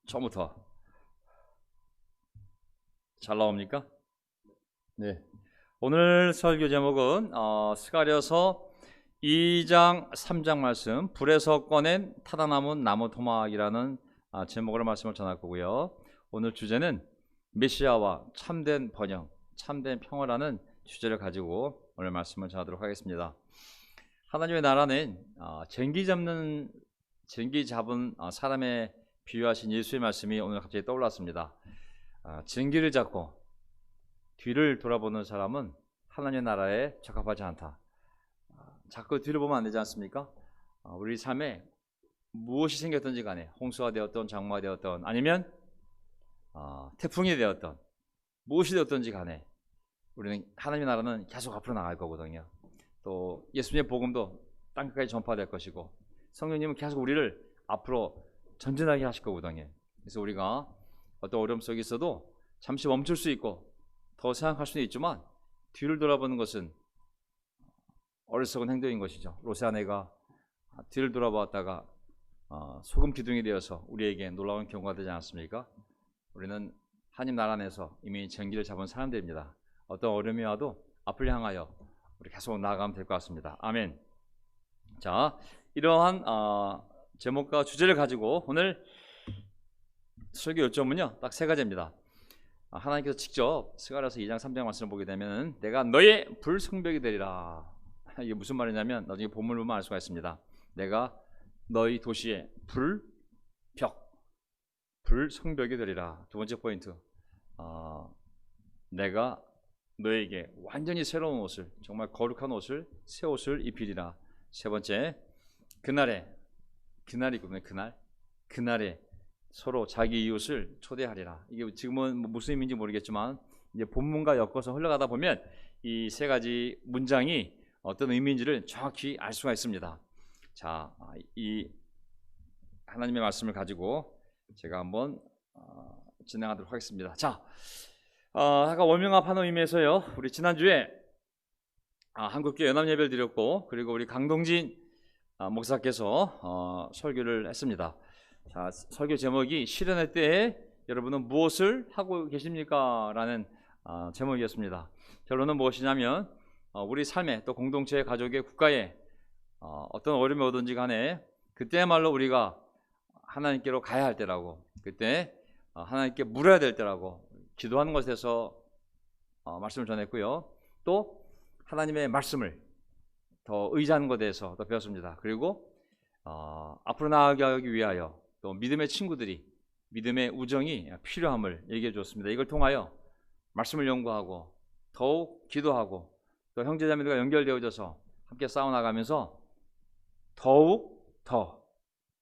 처음부터 잘 나옵니까? 네. 오늘 설교 제목은 스가랴서 2장 3장 말씀 불에서 꺼낸 타다 남은 나무 토막이라는 제목으로 말씀을 전할 거고요. 오늘 주제는 메시아와 참된 번영, 참된 평화라는 주제를 가지고 오늘 말씀을 전하도록 하겠습니다. 하나님의 나라는 쟁기 잡은 사람의 비유하신 예수의 말씀이 오늘 갑자기 떠올랐습니다. 쟁기를 잡고 뒤를 돌아보는 사람은 하나님의 나라에 적합하지 않다. 자꾸 뒤를 보면 안 되지 않습니까? 우리 삶에 무엇이 생겼든지 간에 홍수가 되었던 장마가 되었던 아니면 태풍이 되었던 무엇이 되었든지 간에 우리는 하나님의 나라는 계속 앞으로 나갈 거거든요. 또 예수님의 복음도 땅끝까지 전파될 것이고 성령님은 계속 우리를 앞으로 전진하게 하실 거거든요. 그래서 우리가 어떤 어려움 속에 있어도 잠시 멈출 수 있고 더 생각할 수는 있지만 뒤를 돌아보는 것은 어리석은 행동인 것이죠. 롯의 아내가 뒤를 돌아보았다가 소금 기둥이 되어서 우리에게 놀라운 경고가 되지 않았습니까? 우리는 하나님 나라 안에서 이미 쟁기를 잡은 사람들입니다. 어떤 어려움이 와도 앞을 향하여 우리 계속 나아가면 될 것 같습니다. 아멘. 자, 이러한 제목과 주제를 가지고 오늘 설교 요점은요 딱 세 가지입니다. 하나님께서 직접 스가랴서 2장 3장 말씀을 보게 되면 내가 너의 불성벽이 되리라. 이게 무슨 말이냐면 나중에 본문을 보면 알 수가 있습니다. 내가 너희 도시의 불성벽이 되리라. 두 번째 포인트, 내가 너에게 완전히 새로운 옷을, 정말 거룩한 옷을, 새 옷을 입히리라. 세 번째, 그날이군요. 그날에 서로 자기 이웃을 초대하리라. 이게 지금은 무슨 의미인지 모르겠지만 이제 본문과 엮어서 흘러가다 보면 이 세 가지 문장이 어떤 의미인지를 정확히 알 수가 있습니다. 자, 이 하나님의 말씀을 가지고 제가 한번 진행하도록 하겠습니다. 자, 아까 월명합하는 의미에서요. 우리 지난주에 한국교회 연합예배를 드렸고 그리고 우리 강동진 목사께서 설교를 했습니다. 자, 설교 제목이 실현의 때에 여러분은 무엇을 하고 계십니까? 라는 제목이었습니다. 결론은 무엇이냐면 우리 삶에 또 공동체, 가족의, 국가에 어떤 어려움이 오든지 간에 그때야말로 우리가 하나님께로 가야 할 때라고, 그때 하나님께 물어야 될 때라고 기도하는 것에서 말씀을 전했고요. 또 하나님의 말씀을 더 의지하는 것에 대해서 더 배웠습니다. 그리고 앞으로 나아가기 위하여 또 믿음의 친구들이, 믿음의 우정이 필요함을 얘기해 주었습니다. 이걸 통하여 말씀을 연구하고 더욱 기도하고 또 형제자매들과 연결되어져서 함께 싸워나가면서 더욱 더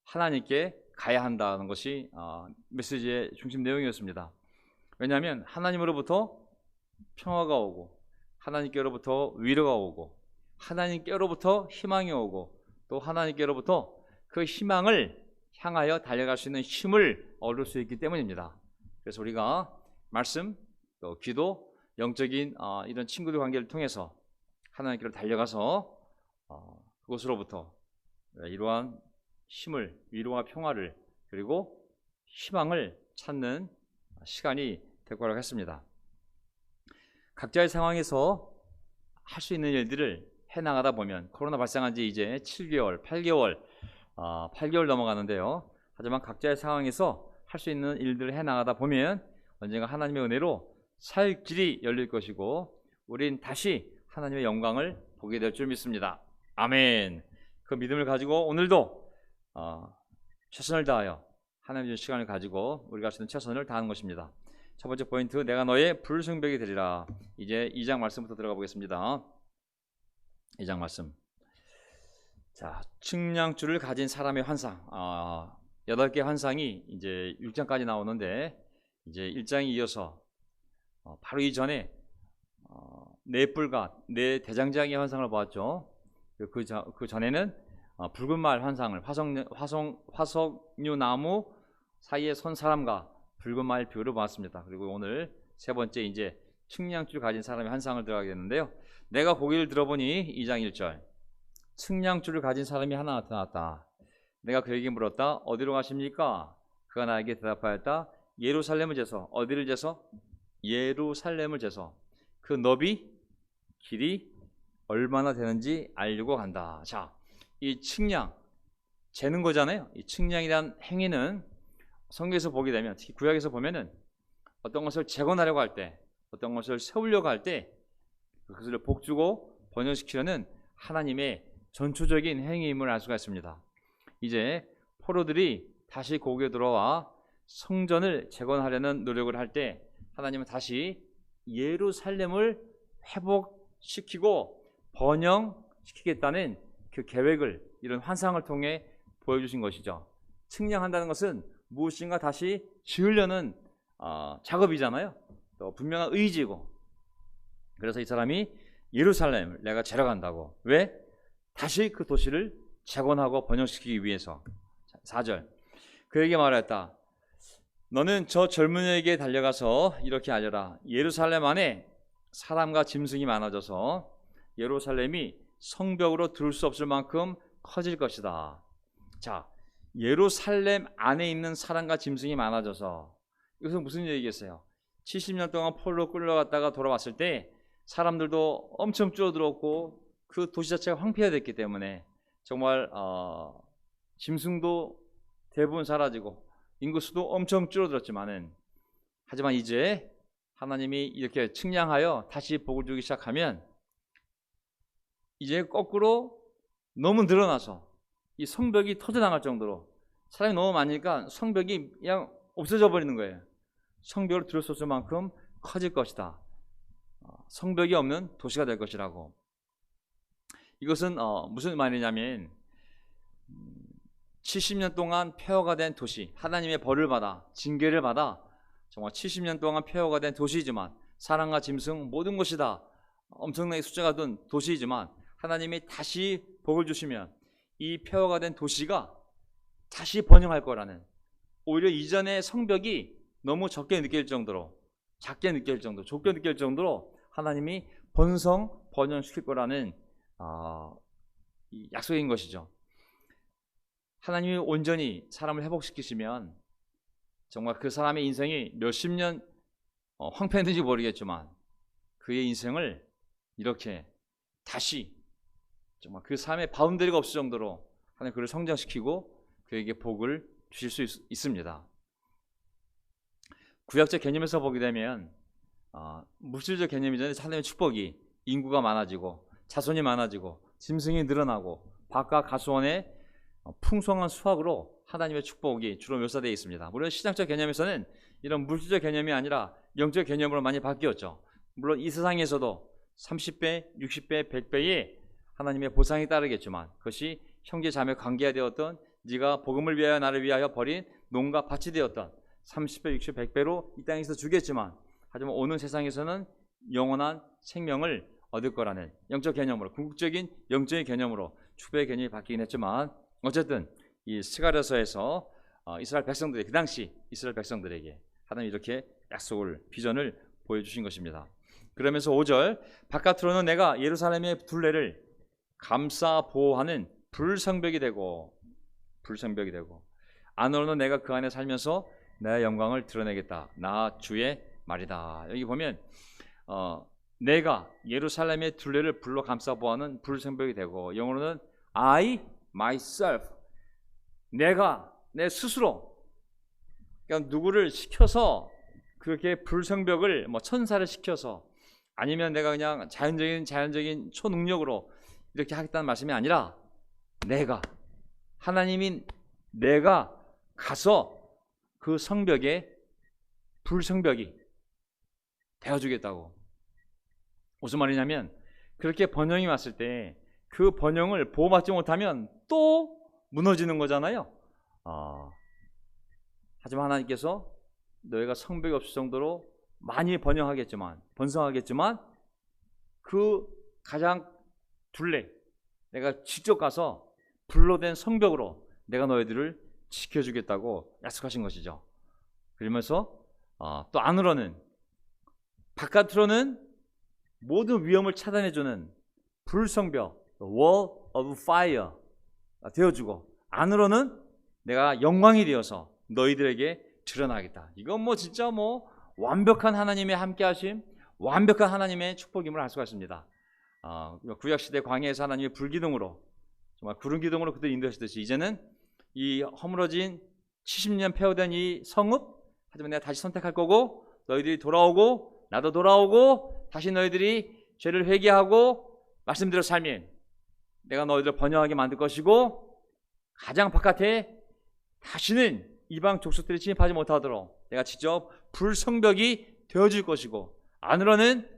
하나님께 가야 한다는 것이 메시지의 중심 내용이었습니다. 왜냐하면 하나님으로부터 평화가 오고 하나님께로부터 위로가 오고 하나님께로부터 희망이 오고 또 하나님께로부터 그 희망을 향하여 달려갈 수 있는 힘을 얻을 수 있기 때문입니다. 그래서 우리가 말씀, 또 기도, 영적인 이런 친구들 관계를 통해서 하나님께로 달려가서 그곳으로부터 이러한 힘을, 위로와 평화를 그리고 희망을 찾는 시간이 될 거라고 했습니다. 각자의 상황에서 할 수 있는 일들을 해나가다 보면 코로나 발생한 지 이제 7개월, 8개월 넘어가는데요. 하지만 각자의 상황에서 할 수 있는 일들을 해나가다 보면 언젠가 하나님의 은혜로 살 길이 열릴 것이고 우린 다시 하나님의 영광을 보게 될 줄 믿습니다. 아멘. 그 믿음을 가지고 오늘도 최선을 다하여 하나님의 시간을 가지고 우리가 할 수 있는 최선을 다하는 것입니다. 첫 번째 포인트, 내가 너의 불성벽이 되리라. 이제 2장 말씀부터 들어가 보겠습니다. 2장 말씀. 자, 측량줄을 가진 사람의 환상. 8개 환상이 이제 6장까지 나오는데 이제 1장에 이어서 바로 이전에 네 뿔과 네 대장장이의 환상을 보았죠. 그 전에는 붉은 말 환상을 화석류 나무 사이에 선 사람과 붉은 말 비유를 보았습니다. 그리고 오늘 세 번째 이제 측량줄 가진 사람의 환상을 들어가겠는데요. 내가 고개를 들어보니 2장 1절 측량줄을 가진 사람이 하나 나타났다. 내가 그에게 물었다. 어디로 가십니까? 그가 나에게 대답하였다. 예루살렘을 재서. 어디를 재서? 예루살렘을 재서 그 너비 길이 얼마나 되는지 알려고 간다. 자, 이 측량 재는 거잖아요. 이 측량이란 행위는 성경에서 보게 되면, 특히 구약에서 보면은 어떤 것을 재건하려고 할 때, 어떤 것을 세우려고 할 때 그것을 복주고 번영시키려는 하나님의 전초적인 행위임을 알 수가 있습니다. 이제 포로들이 다시 고국에 들어와 성전을 재건하려는 노력을 할 때 하나님은 다시 예루살렘을 회복시키고 번영시키겠다는 그 계획을 이런 환상을 통해 보여주신 것이죠. 측량한다는 것은 무엇인가 다시 지으려는 작업이잖아요. 또 분명한 의지고. 그래서 이 사람이 예루살렘을 내가 재러 간다고. 왜? 다시 그 도시를 재건하고 번영시키기 위해서. 4절 그에게 말하였다. 너는 저 젊은이에게 달려가서 이렇게 알려라. 예루살렘 안에 사람과 짐승이 많아져서 예루살렘이 성벽으로 들을 수 없을 만큼 커질 것이다. 자, 예루살렘 안에 있는 사람과 짐승이 많아져서, 이것은 무슨 얘기겠어요? 70년 동안 포로로 끌려갔다가 돌아왔을 때 사람들도 엄청 줄어들었고 그 도시 자체가 황폐화됐기 때문에 정말 짐승도 대부분 사라지고 인구수도 엄청 줄어들었지만은, 하지만 이제 하나님이 이렇게 측량하여 다시 복을 주기 시작하면 이제 거꾸로 너무 늘어나서 이 성벽이 터져나갈 정도로 사람이 너무 많으니까 성벽이 그냥 없어져 버리는 거예요. 성벽을 들을 수 없을 만큼 커질 것이다. 성벽이 없는 도시가 될 것이라고. 이것은 무슨 말이냐면 70년 동안 폐허가 된 도시, 하나님의 벌을 받아 징계를 받아 정말 70년 동안 폐허가 된 도시이지만, 사람과 짐승 모든 것이 다 엄청나게 숫자가 든 도시이지만 하나님이 다시 복을 주시면 이 폐허가 된 도시가 다시 번영할 거라는, 오히려 이전의 성벽이 너무 적게 느낄 정도로, 작게 느낄 정도로, 좁게 느낄 정도로 하나님이 번영시킬 거라는 이 약속인 것이죠. 하나님이 온전히 사람을 회복시키시면 정말 그 사람의 인생이 몇십 년 황폐했는지 모르겠지만 그의 인생을 이렇게 다시 정말 그 삶의 바운더리가 없을 정도로 하나님 그를 성장시키고 그에게 복을 주실 수 있습니다. 구약적 개념에서 보게 되면 물질적 개념이잖아요. 하나님의 축복이, 인구가 많아지고 자손이 많아지고 짐승이 늘어나고 밭과 가수원의 풍성한 수확으로 하나님의 축복이 주로 묘사되어 있습니다. 물론 신약적 개념에서는 이런 물질적 개념이 아니라 영적 개념으로 많이 바뀌었죠. 물론 이 세상에서도 30배, 60배, 100배의 하나님의 보상이 따르겠지만 그것이 형제 자매 관계가 되었던, 네가 복음을 위하여 나를 위하여 버린 농가 밭이 되었던 30배, 60배, 100배로 이 땅에서 주겠지만, 하지만 오는 세상에서는 영원한 생명을 얻을 거라는 영적 개념으로, 궁극적인 영적인 개념으로 축복의 개념이 바뀌긴 했지만, 어쨌든 이 스가랴서에서 이스라엘 백성들이, 그 당시 이스라엘 백성들에게 하나님이 이렇게 약속을, 비전을 보여주신 것입니다. 그러면서 5절 바깥으로는 내가 예루살렘의 둘레를 감싸 보호하는 불성벽이 되고 안으로는 내가 그 안에 살면서 내 영광을 드러내겠다. 나 주의 말이다. 여기 보면 내가 예루살렘의 둘레를 불로 감싸 보호하는 불성벽이 되고, 영어로는 I myself, 내가 내 스스로, 그러니까 누구를 시켜서 그렇게 불성벽을 천사를 시켜서, 아니면 내가 그냥 자연적인 초능력으로 이렇게 하겠다는 말씀이 아니라, 내가, 하나님인 내가 가서 그 성벽에 불성벽이 되어주겠다고. 무슨 말이냐면, 그렇게 번영이 왔을 때 그 번영을 보호받지 못하면 또 무너지는 거잖아요. 하지만 하나님께서 너희가 성벽이 없을 정도로 많이 번성하겠지만 그 가장 둘레, 내가 직접 가서 불로 된 성벽으로 내가 너희들을 지켜주겠다고 약속하신 것이죠. 그러면서 또 안으로는, 바깥으로는 모든 위험을 차단해주는 불성벽, wall of fire 되어주고, 안으로는 내가 영광이 되어서 너희들에게 드러나겠다. 이건 뭐 진짜 뭐 완벽한 하나님의 함께하심, 완벽한 하나님의 축복임을 알 수가 있습니다. 구약시대 광야에서 하나님의 불기둥으로 정말 구름기둥으로 그들 인도하시듯이 이제는 이 허물어진 70년 폐허된 이 성읍, 하지만 내가 다시 선택할 거고 너희들이 돌아오고 나도 돌아오고 다시 너희들이 죄를 회개하고 말씀대로 살면 내가 너희들을 번영하게 만들 것이고 가장 바깥에 다시는 이방 족속들이 침입하지 못하도록 내가 직접 불성벽이 되어줄 것이고 안으로는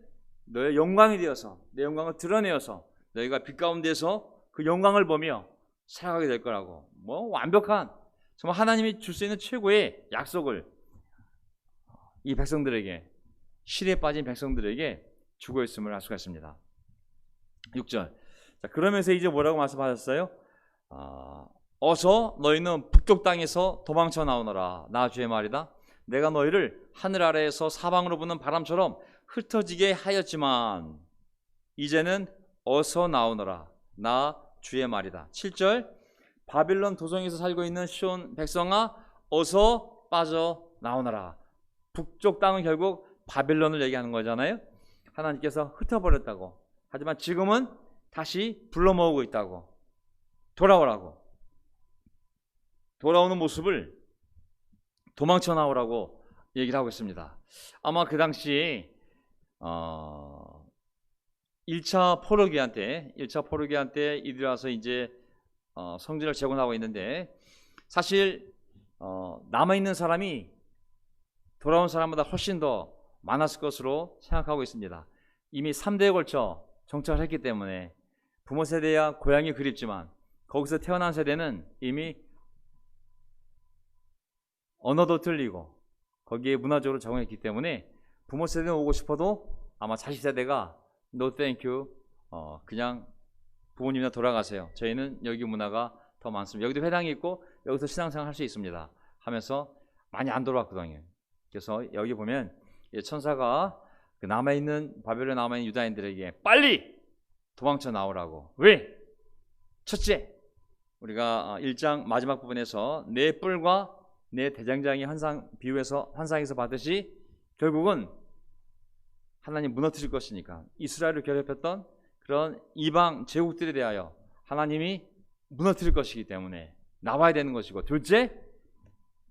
너의 영광이 되어서 내 영광을 드러내어서 너희가 빛 가운데서 그 영광을 보며 살아가게 될 거라고. 뭐 완벽한 정말 하나님이 줄 수 있는 최고의 약속을 이 백성들에게, 실에 빠진 백성들에게 주고 있음을 알 수가 있습니다. 6절. 자, 그러면서 이제 뭐라고 말씀하셨어요? 어서 너희는 북쪽 땅에서 도망쳐 나오너라. 나 주의 말이다. 내가 너희를 하늘 아래에서 사방으로 부는 바람처럼 흩어지게 하였지만 이제는 어서 나오너라. 나 주의 말이다. 7절. 바빌론 도성에서 살고 있는 시온 백성아 어서 빠져 나오너라. 북쪽 땅은 결국 바빌론을 얘기하는 거잖아요. 하나님께서 흩어버렸다고. 하지만 지금은 다시 불러 모으고 있다고. 돌아오라고. 돌아오는 모습을 도망쳐 나오라고 얘기를 하고 있습니다. 아마 그 당시 1차 포로기한 때 이들이 와서 이제 성전을 재건하고 있는데 사실 남아있는 사람이 돌아온 사람보다 훨씬 더 많았을 것으로 생각하고 있습니다. 이미 3대에 걸쳐 정착을 했기 때문에 부모 세대야 고향이 그립지만 거기서 태어난 세대는 이미 언어도 틀리고 거기에 문화적으로 적응했기 때문에 부모 세대는 오고 싶어도 아마 자식 세대가 No thank you, 그냥 부모님이나 돌아가세요. 저희는 여기 문화가 더 많습니다. 여기도 회당이 있고 여기서 신앙생활 할 수 있습니다 하면서 많이 안 돌아왔거든요. 그래서 여기 보면 천사가 그 남아있는 바벨론에 남아있는 유다인들에게 빨리 도망쳐 나오라고. 왜? 첫째, 우리가 1장 마지막 부분에서 내 뿔과 내 대장장이 환상에서 받듯이 결국은 하나님 무너뜨릴 것이니까 이스라엘을 괴롭혔던 그런 이방 제국들에 대하여 하나님이 무너뜨릴 것이기 때문에 나와야 되는 것이고, 둘째,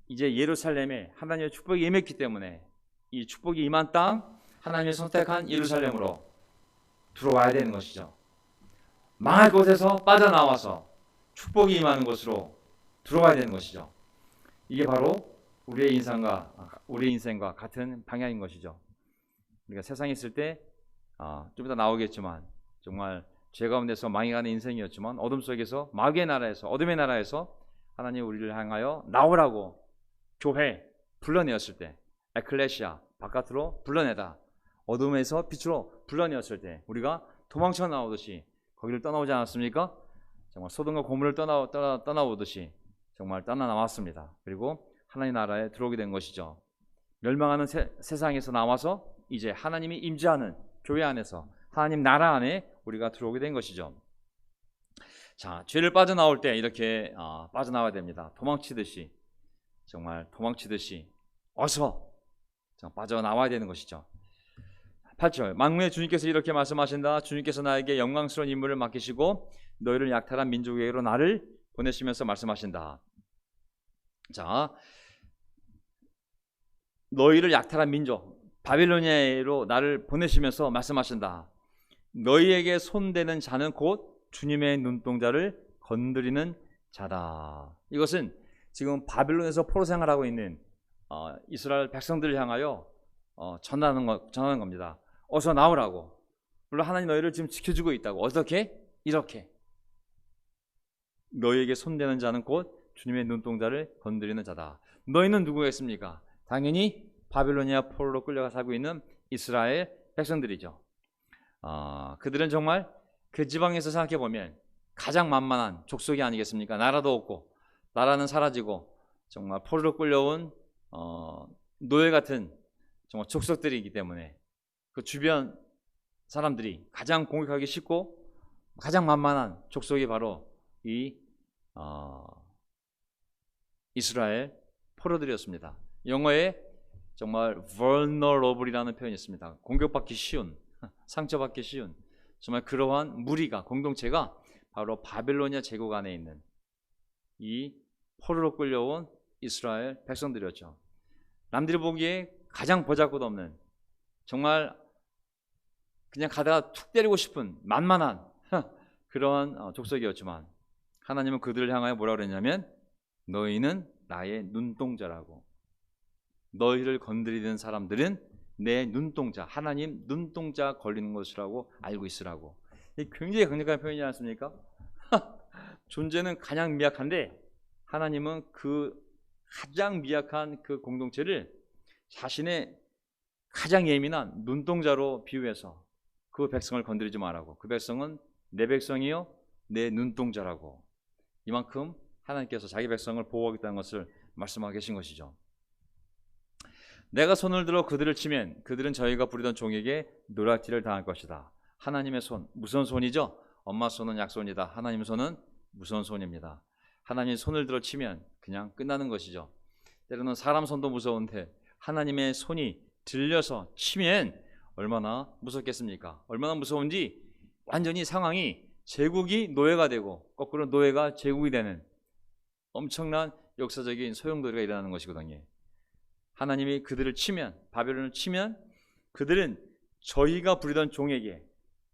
이제 예루살렘에 하나님의 축복이 임했기 때문에 이 축복이 임한 땅, 하나님이 선택한 예루살렘으로 들어와야 되는 것이죠. 망할 곳에서 빠져나와서 축복이 임하는 곳으로 들어와야 되는 것이죠. 이게 바로 우리의 인생과 같은 방향인 것이죠. 우리가 세상에 있을 때 좀 이따 나오겠지만 정말 죄 가운데서 망해가는 인생이었지만 어둠 속에서 마귀의 나라에서 어둠의 나라에서 하나님 우리를 향하여 나오라고 교회 불러내었을 때, 에클레시아 바깥으로 불러내다 어둠에서 빛으로 불러내었을 때 우리가 도망쳐 나오듯이 거기를 떠나오지 않았습니까? 정말 소돔과 고모를 떠나오듯이 정말 떠나 나왔습니다. 그리고 하나님 나라에 들어오게 된 것이죠. 멸망하는 세상에서 나와서 이제 하나님이 임재하는 교회 안에서 하나님 나라 안에 우리가 들어오게 된 것이죠. 자, 죄를 빠져나올 때 이렇게 빠져나와야 됩니다. 도망치듯이, 정말 도망치듯이 어서 빠져나와야 되는 것이죠. 8절, 만군의 주님께서 이렇게 말씀하신다. 주님께서 나에게 영광스러운 임무를 맡기시고 너희를 약탈한 민족에게로 나를 보내시면서 말씀하신다. 자, 너희를 약탈한 민족 바빌로니아로 나를 보내시면서 말씀하신다. 너희에게 손대는 자는 곧 주님의 눈동자를 건드리는 자다. 이것은 지금 바빌론에서 포로 생활하고 있는 이스라엘 백성들을 향하여 전하는 겁니다. 어서 나오라고. 물론 하나님 너희를 지금 지켜주고 있다고. 어떻게? 이렇게. 너희에게 손대는 자는 곧 주님의 눈동자를 건드리는 자다. 너희는 누구겠습니까? 당연히 바빌로니아 포로로 끌려가 살고 있는 이스라엘 백성들이죠. 그들은 정말 그 지방에서 생각해 보면 가장 만만한 족속이 아니겠습니까? 나라도 없고 나라는 사라지고 정말 포로로 끌려온 노예 같은 정말 족속들이기 때문에 그 주변 사람들이 가장 공격하기 쉽고 가장 만만한 족속이 바로 이 이스라엘 포로들이었습니다. 영어에 정말 vulnerable이라는 표현이 있습니다. 공격받기 쉬운, 상처받기 쉬운 정말 그러한 무리가, 공동체가 바로 바벨로니아 제국 안에 있는 이 포로로 끌려온 이스라엘 백성들이었죠. 남들이 보기에 가장 보잘것 없는, 정말 그냥 가다가 툭 때리고 싶은 만만한 그러한 족속이었지만 하나님은 그들을 향하여 뭐라고 그랬냐면 너희는 나의 눈동자라고, 너희를 건드리는 사람들은 내 눈동자, 하나님 눈동자 걸리는 것이라고 알고 있으라고. 굉장히 강력한 표현이지 않습니까? 존재는 가장 미약한데 하나님은 그 가장 미약한 그 공동체를 자신의 가장 예민한 눈동자로 비유해서 그 백성을 건드리지 말라고, 그 백성은 내 백성이요 내 눈동자라고, 이만큼 하나님께서 자기 백성을 보호하겠다는 것을 말씀하고 계신 것이죠. 내가 손을 들어 그들을 치면 그들은 저희가 부리던 종에게 노략질을 당할 것이다. 하나님의 손, 무서운 손이죠. 엄마 손은 약손이다. 하나님의 손은 무서운 손입니다. 하나님의 손을 들어 치면 그냥 끝나는 것이죠. 때로는 사람 손도 무서운데 하나님의 손이 들려서 치면 얼마나 무섭겠습니까? 얼마나 무서운지 완전히 상황이 제국이 노예가 되고 거꾸로 노예가 제국이 되는 엄청난 역사적인 소용돌이가 일어나는 것이거든요. 하나님이 그들을 치면, 바벨론을 치면 그들은 저희가 부리던 종에게,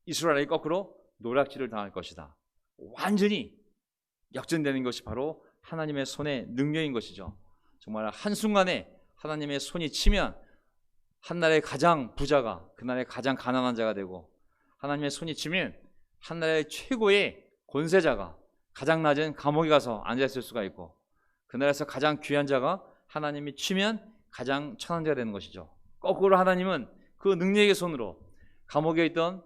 이스라엘이 거꾸로 노략질을 당할 것이다. 완전히 역전되는 것이 바로 하나님의 손의 능력인 것이죠. 정말 한순간에 하나님의 손이 치면 한 나라의 가장 부자가 그 나라의 가장 가난한 자가 되고, 하나님의 손이 치면 한 나라의 최고의 권세자가 가장 낮은 감옥에 가서 앉아있을 수가 있고, 그 나라에서 가장 귀한 자가 하나님이 치면 가장 천한 자가 되는 것이죠. 거꾸로 하나님은 그 능력의 손으로 감옥에 있던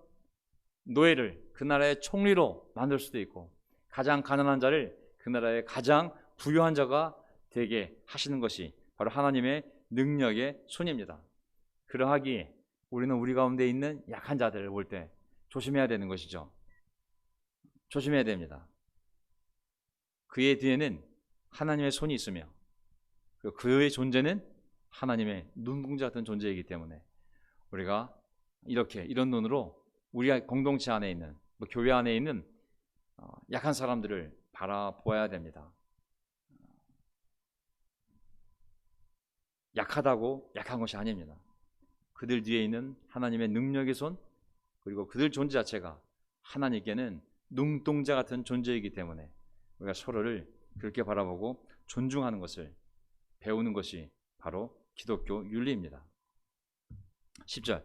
노예를 그 나라의 총리로 만들 수도 있고, 가장 가난한 자를 그 나라의 가장 부유한 자가 되게 하시는 것이 바로 하나님의 능력의 손입니다. 그러하기에 우리는 우리 가운데 있는 약한 자들을 볼 때 조심해야 되는 것이죠. 조심해야 됩니다. 그의 뒤에는 하나님의 손이 있으며 그의 존재는 하나님의 눈동자 같은 존재이기 때문에 우리가 이런 눈으로 우리 공동체 안에 있는, 교회 안에 있는 약한 사람들을 바라보아야 됩니다. 약하다고 약한 것이 아닙니다. 그들 뒤에 있는 하나님의 능력의 손, 그리고 그들 존재 자체가 하나님께는 눈동자 같은 존재이기 때문에 우리가 서로를 그렇게 바라보고 존중하는 것을 배우는 것이 바로 기독교 윤리입니다. 10절,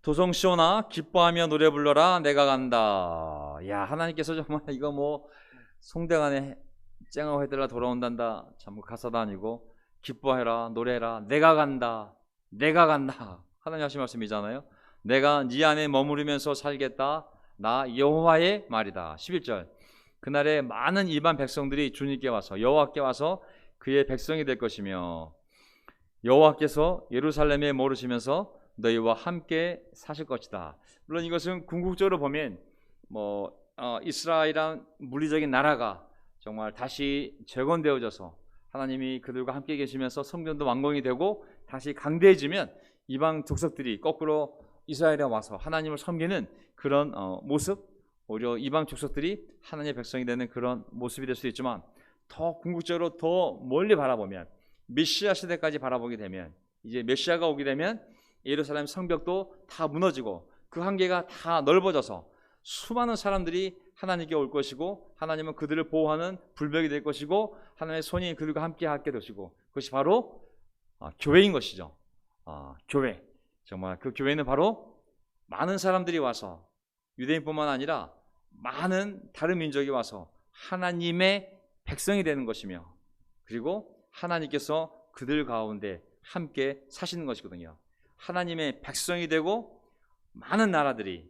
도성시온아 기뻐하며 노래 불러라 내가 간다. 야, 하나님께서 정말 이거 뭐 송대간에 쨍하고 해달라 돌아온단다 참 가사도 아니고 기뻐해라 노래해라 내가 간다 내가 간다 하나님 하신 말씀이잖아요. 내가 네 안에 머무르면서 살겠다 나 여호와의 말이다. 11절, 그날에 많은 일반 백성들이 주님께 와서 여호와께 와서 그의 백성이 될 것이며 여호와께서 예루살렘에 머무르시면서 너희와 함께 사실 것이다. 물론 이것은 궁극적으로 보면 이스라엘이란 물리적인 나라가 정말 다시 재건되어져서 하나님이 그들과 함께 계시면서 성전도 완공이 되고 다시 강대해지면 이방 족속들이 거꾸로 이스라엘에 와서 하나님을 섬기는 그런 모습, 오히려 이방 족속들이 하나님의 백성이 되는 그런 모습이 될 수 있지만, 더 궁극적으로 더 멀리 바라보면 메시아 시대까지 바라보게 되면, 이제 메시아가 오게 되면 예루살렘 성벽도 다 무너지고 그 한계가 다 넓어져서 수많은 사람들이 하나님께 올 것이고, 하나님은 그들을 보호하는 불벽이 될 것이고, 하나님의 손이 그들과 함께 하게 되시고, 그것이 바로 교회인 것이죠. 교회. 정말 그 교회는 바로 많은 사람들이 와서 유대인뿐만 아니라 많은 다른 민족이 와서 하나님의 백성이 되는 것이며, 그리고 하나님께서 그들 가운데 함께 사시는 것이거든요. 하나님의 백성이 되고 많은 나라들이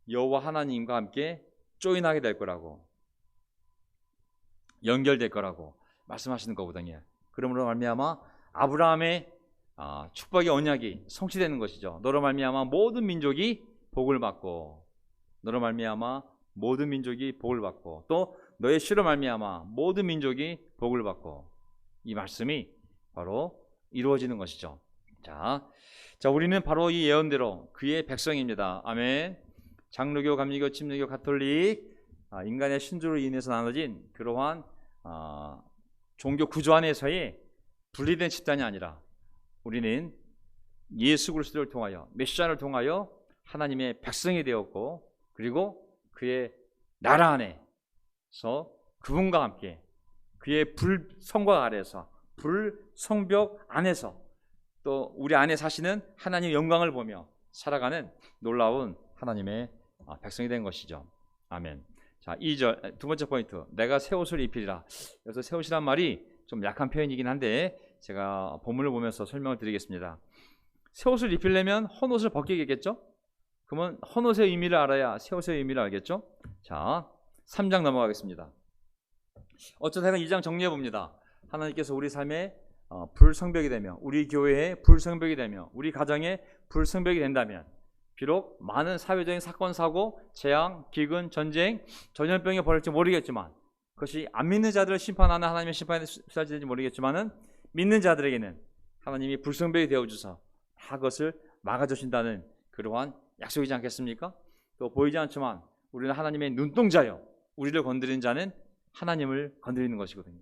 여호와 하나님과 함께 조인하게 될 거라고, 연결될 거라고 말씀하시는 거거든요. 그러므로 말미암아 아브라함의 축복의 언약이 성취되는 것이죠. 너로 말미암아 모든 민족이 복을 받고, 너로 말미암아 모든 민족이 복을 받고, 또 너의 씨로 말미암아 모든 민족이 복을 받고, 이 말씀이 바로 이루어지는 것이죠. 자, 우리는 바로 이 예언대로 그의 백성입니다. 아멘. 장로교, 감리교, 침례교, 가톨릭, 인간의 신조로 인해서 나눠진 그러한 종교 구조 안에서의 분리된 집단이 아니라 우리는 예수 그리스도를 통하여, 메시아를 통하여 하나님의 백성이 되었고, 그리고 그의 나라 안에서 그분과 함께 그의 불성곽 아래서, 불성벽 안에서 또 우리 안에 사시는 하나님의 영광을 보며 살아가는 놀라운 하나님의 백성이 된 것이죠. 아멘. 자, 2절 두 번째 포인트, 내가 새 옷을 입히리라. 여기서 새 옷이란 말이 좀 약한 표현이긴 한데 제가 본문을 보면서 설명을 드리겠습니다. 새 옷을 입히려면 헌 옷을 벗기겠죠? 그러면 헌 옷의 의미를 알아야 새 옷의 의미를 알겠죠? 자, 3장 넘어가겠습니다. 어쩌다가 2장 정리해 봅니다. 하나님께서 우리 삶에 불성벽이 되며, 우리 교회에 불성벽이 되며, 우리 가정에 불성벽이 된다면, 비록 많은 사회적인 사건, 사고, 재앙, 기근, 전쟁, 전염병이 벌어질지 모르겠지만, 그것이 안 믿는 자들을 심판하는 하나님의 심판에 쏟아질지 모르겠지만은, 믿는 자들에게는 하나님이 불성벽이 되어주셔서 다 그것을 막아주신다는 그러한 약속이지 않겠습니까? 또 보이지 않지만 우리는 하나님의 눈동자요, 우리를 건드리는 자는 하나님을 건드리는 것이거든요.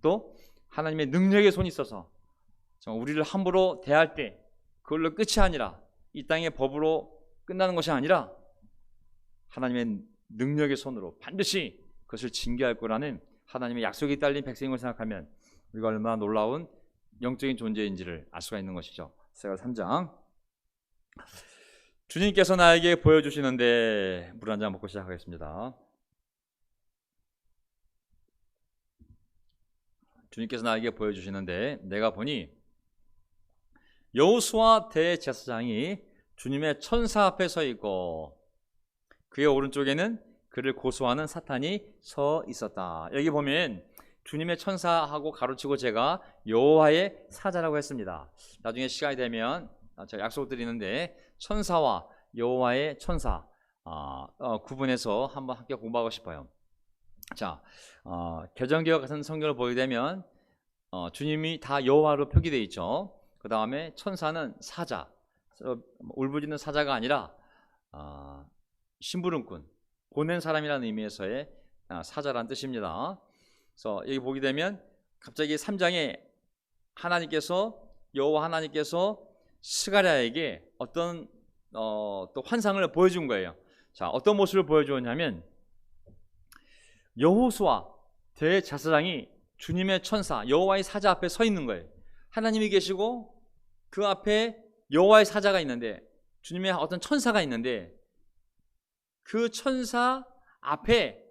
또 하나님의 능력의 손이 있어서 우리를 함부로 대할 때 그걸로 끝이 아니라, 이 땅의 법으로 끝나는 것이 아니라 하나님의 능력의 손으로 반드시 그것을 징계할 거라는 하나님의 약속이 딸린 백성임을 생각하면 우리가 얼마나 놀라운 영적인 존재인지를 알 수가 있는 것이죠. 세가 3장, 주님께서 나에게 보여주시는데, 물 한 잔 먹고 시작하겠습니다. 주님께서 나에게 보여주시는데, 내가 보니 여호수아 대제사장이 주님의 천사 앞에 서 있고 그의 오른쪽에는 그를 고소하는 사탄이 서 있었다. 여기 보면 주님의 천사하고 가로치고 제가 여호와의 사자라고 했습니다. 나중에 시간이 되면 제가 약속 드리는데 천사와 여호와의 천사 구분해서 한번 함께 공부하고 싶어요. 자, 개정개혁 같은 성경을 보게 되면 주님이 다 여호와로 표기되어 있죠. 그 다음에 천사는 사자, 울부짖는 사자가 아니라 심부름꾼, 보낸 사람이라는 의미에서의 사자라는 뜻입니다. 그래서 여기 보게 되면 갑자기 3장에 여호와 하나님께서 스가랴에게 어떤 또 환상을 보여준 거예요. 자, 어떤 모습을 보여주었냐면 여호수아 대제사장이 주님의 천사 여호와의 사자 앞에 서 있는 거예요. 하나님이 계시고 그 앞에 여호와의 사자가 있는데, 주님의 어떤 천사가 있는데, 그 천사 앞에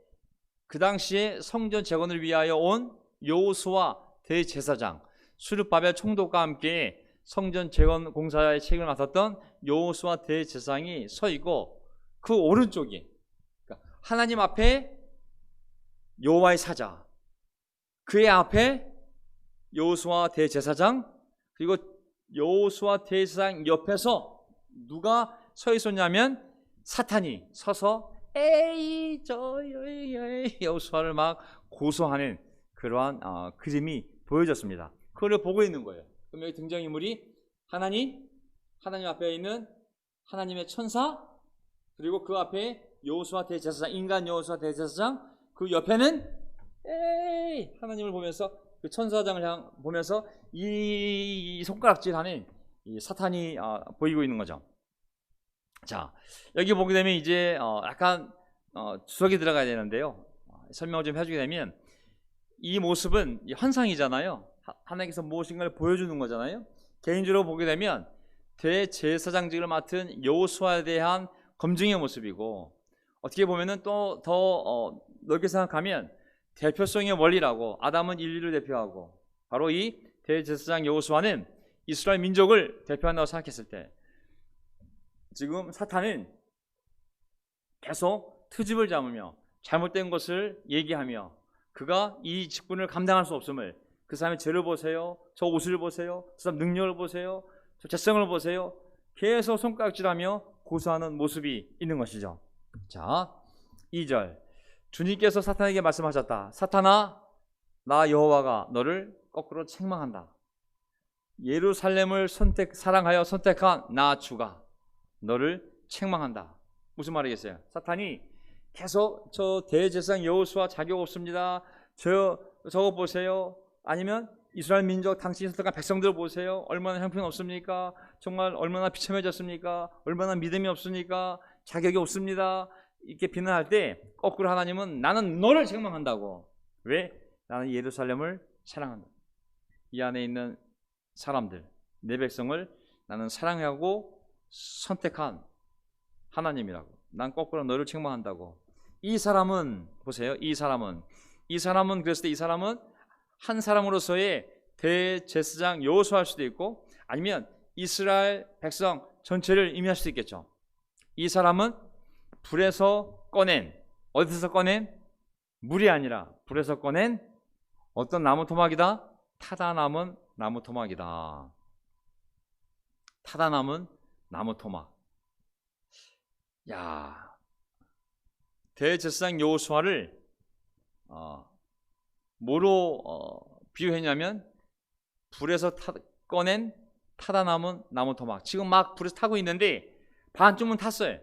그 당시에 성전 재건을 위하여 온 여호수아 대제사장, 수르바벨 총독과 함께 성전 재건 공사의 책임을 맡았던 여호수아 대제사장이 서 있고, 그 오른쪽에 하나님 앞에 여호와의 사자, 그의 앞에 여호수아 대제사장, 그리고 여호수아 대제사장 옆에서 누가 서 있었냐면 사탄이 서서 에이 저 여호수아를 막 고소하는 그러한 그림이 보여졌습니다. 그걸 보고 있는 거예요. 그럼 여기 등장인물이 하나님 앞에 있는 하나님의 천사, 그리고 그 앞에 여호수아 대제사장, 인간 여호수아 대제사장, 그 옆에는 에이 하나님을 보면서, 그 천사장을 보면서 이 손가락질하는 이 사탄이 보이고 있는 거죠. 자, 여기 보게 되면 이제 약간 주석이 들어가야 되는데요. 설명을 좀 해주게 되면, 이 모습은 환상이잖아요. 하나님께서 무엇인가를 보여주는 거잖아요. 개인적으로 보게 되면 대제사장직을 맡은 여호수아에 대한 검증의 모습이고, 어떻게 보면은 또 더 넓게 생각하면 대표성의 원리라고, 아담은 인류를 대표하고 바로 이 대제사장 여호수아는 이스라엘 민족을 대표한다고 생각했을 때, 지금 사탄은 계속 트집을 잡으며 잘못된 것을 얘기하며 그가 이 직분을 감당할 수 없음을, 그 사람의 죄를 보세요, 저 옷을 보세요, 저 사람 능력을 보세요, 저 재성을 보세요, 계속 손가락질하며 고소하는 모습이 있는 것이죠. 자, 2절, 주님께서 사탄에게 말씀하셨다. 사탄아, 나 여호와가 너를 거꾸로 책망한다. 예루살렘을 사랑하여 선택한 나 주가 너를 책망한다. 무슨 말이겠어요? 사탄이 계속 저 대제사장 여호수아 자격 없습니다. 저거 보세요. 아니면 이스라엘 민족 당신이 선택한 백성들 보세요. 얼마나 형편없습니까? 정말 얼마나 비참해졌습니까? 얼마나 믿음이 없습니까? 자격이 없습니다. 이렇게 비난할 때 거꾸로 하나님은 나는 너를 책망한다고. 왜? 나는 예루살렘을 사랑한다. 이 안에 있는 사람들, 내 백성을 나는 사랑하고 선택한 하나님이라고. 난 거꾸로 너를 책망한다고. 이 사람은 보세요. 이 사람은 그랬을 때 이 사람은 한 사람으로서의 대제사장 여호수아일 수도 있고 아니면 이스라엘 백성 전체를 의미할 수도 있겠죠. 이 사람은 불에서 꺼낸, 어디서 꺼낸? 물이 아니라 불에서 꺼낸 어떤 나무 토막이다? 타다 남은 나무 토막이다. 타다 남은 나무 토막. 야, 대제사장 여호수아를 뭐로 비유했냐면 불에서 꺼낸 타다 남은 나무 토막. 지금 막 불에서 타고 있는데 반쯤은 탔어요.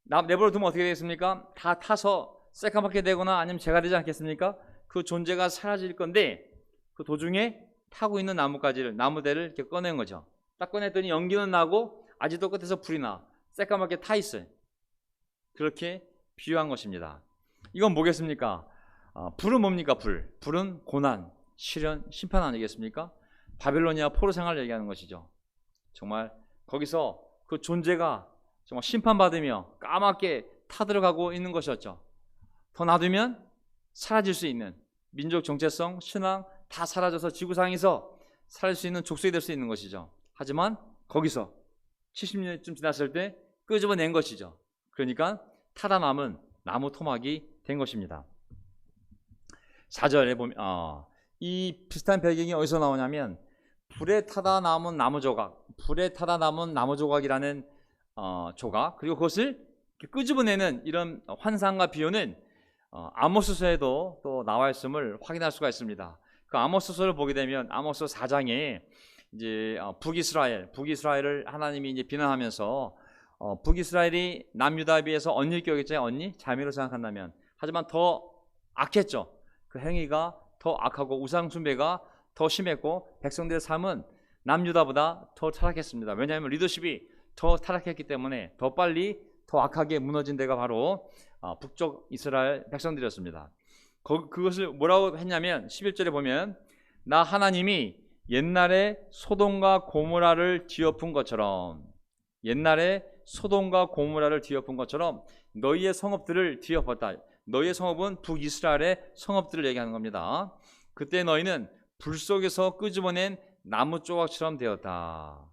내버려 두면 어떻게 되겠습니까? 다 타서 새까맣게 되거나 아니면 재가 되지 않겠습니까? 그 존재가 사라질 건데 그 도중에 타고 있는 나무대를 이렇게 꺼낸 거죠. 딱 꺼냈더니 연기는 나고 아직도 끝에서 불이 나. 새까맣게 타 있어요. 그렇게 비유한 것입니다. 이건 뭐겠습니까? 불은 뭡니까? 불은 고난, 시련, 심판 아니겠습니까? 바빌로니아 포로 생활을 얘기하는 것이죠. 정말 거기서 그 존재가 정말 심판받으며 까맣게 타들어가고 있는 것이었죠. 더 놔두면 사라질 수 있는 민족 정체성, 신앙 다 사라져서 지구상에서 살아갈 수 있는 족속이 될 수 있는 것이죠. 하지만 거기서 70년쯤 지났을 때 끄집어낸 것이죠. 그러니까 타다 남은 나무 토막이 된 것입니다. 4절에 보면 이 비슷한 배경이 어디서 나오냐면 불에 타다 남은 나무 조각이라는 조각, 그리고 그것을 끄집어내는 이런 환상과 비유는 아모스서에도 또 나와 있음을 확인할 수가 있습니다. 그 아모스서를 보게 되면 아모스 4장에 이제 북이스라엘을 하나님이 이제 비난하면서 북이스라엘이 남유다에 비해서 언니를 껴겠죠. 언니 자매로 생각한다면. 하지만 더 악했죠. 그 행위가 더 악하고 우상 숭배가 더 심했고 백성들의 삶은 남유다보다 더 타락했습니다. 왜냐하면 리더십이 더 타락했기 때문에 더 빨리 더 악하게 무너진 데가 바로 북쪽 이스라엘 백성들이었습니다. 그것을 뭐라고 했냐면 11절에 보면 나 하나님이 옛날에 소돔과 고모라를 뒤엎은 것처럼 너희의 성읍들을 뒤엎었다. 너희의 성읍은 북이스라엘의 성읍들을 얘기하는 겁니다. 그때 너희는 불 속에서 끄집어낸 나무 조각처럼 되었다.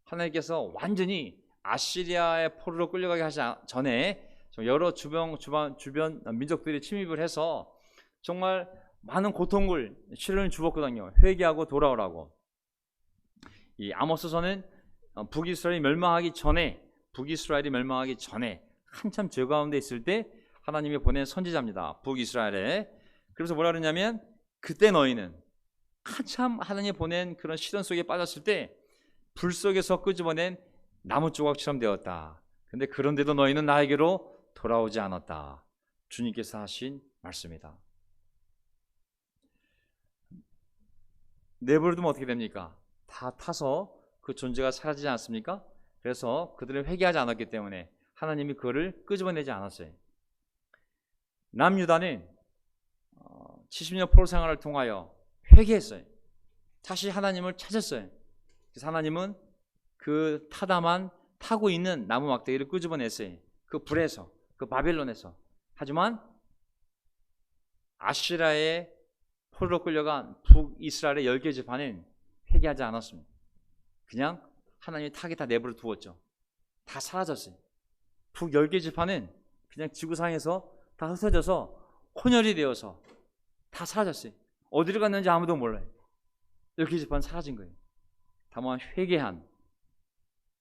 하나님께서 완전히 아시리아의 포로로 끌려가게 하지 전에 여러 주변 민족들이 침입을 해서 정말 많은 고통을 시련을 주었거든요. 회개하고 돌아오라고. 이 아모스서는 북이스라엘이 멸망하기 전에 한참 죄 가운데 있을 때 하나님이 보낸 선지자입니다. 북이스라엘에. 그래서 뭐라 그러냐면 그때 너희는 한참 하나님이 보낸 그런 시련 속에 빠졌을 때 불 속에서 끄집어낸 나무 조각처럼 되었다. 근데 그런데도 너희는 나에게로 돌아오지 않았다. 주님께서 하신 말씀이다. 내버려 두면 어떻게 됩니까? 다 타서 그 존재가 사라지지 않습니까? 그래서 그들을 회개하지 않았기 때문에 하나님이 그거를 끄집어내지 않았어요. 남유다는 70년 포로 생활을 통하여 회개했어요. 다시 하나님을 찾았어요. 그래서 하나님은 그 타고 있는 나무 막대기를 끄집어냈어요. 그 불에서, 그 바벨론에서. 하지만 아시라의 포로로 끌려간 북이스라엘의 10개 지파는 회개하지 않았습니다. 그냥 하나님이 타게 다 내버려 두었죠. 다 사라졌어요. 북 10개 지파는 그냥 지구상에서 다 흩어져서 혼혈이 되어서 다 사라졌어요. 어디로 갔는지 아무도 몰라요. 10개 지파는 사라진 거예요. 다만 회개한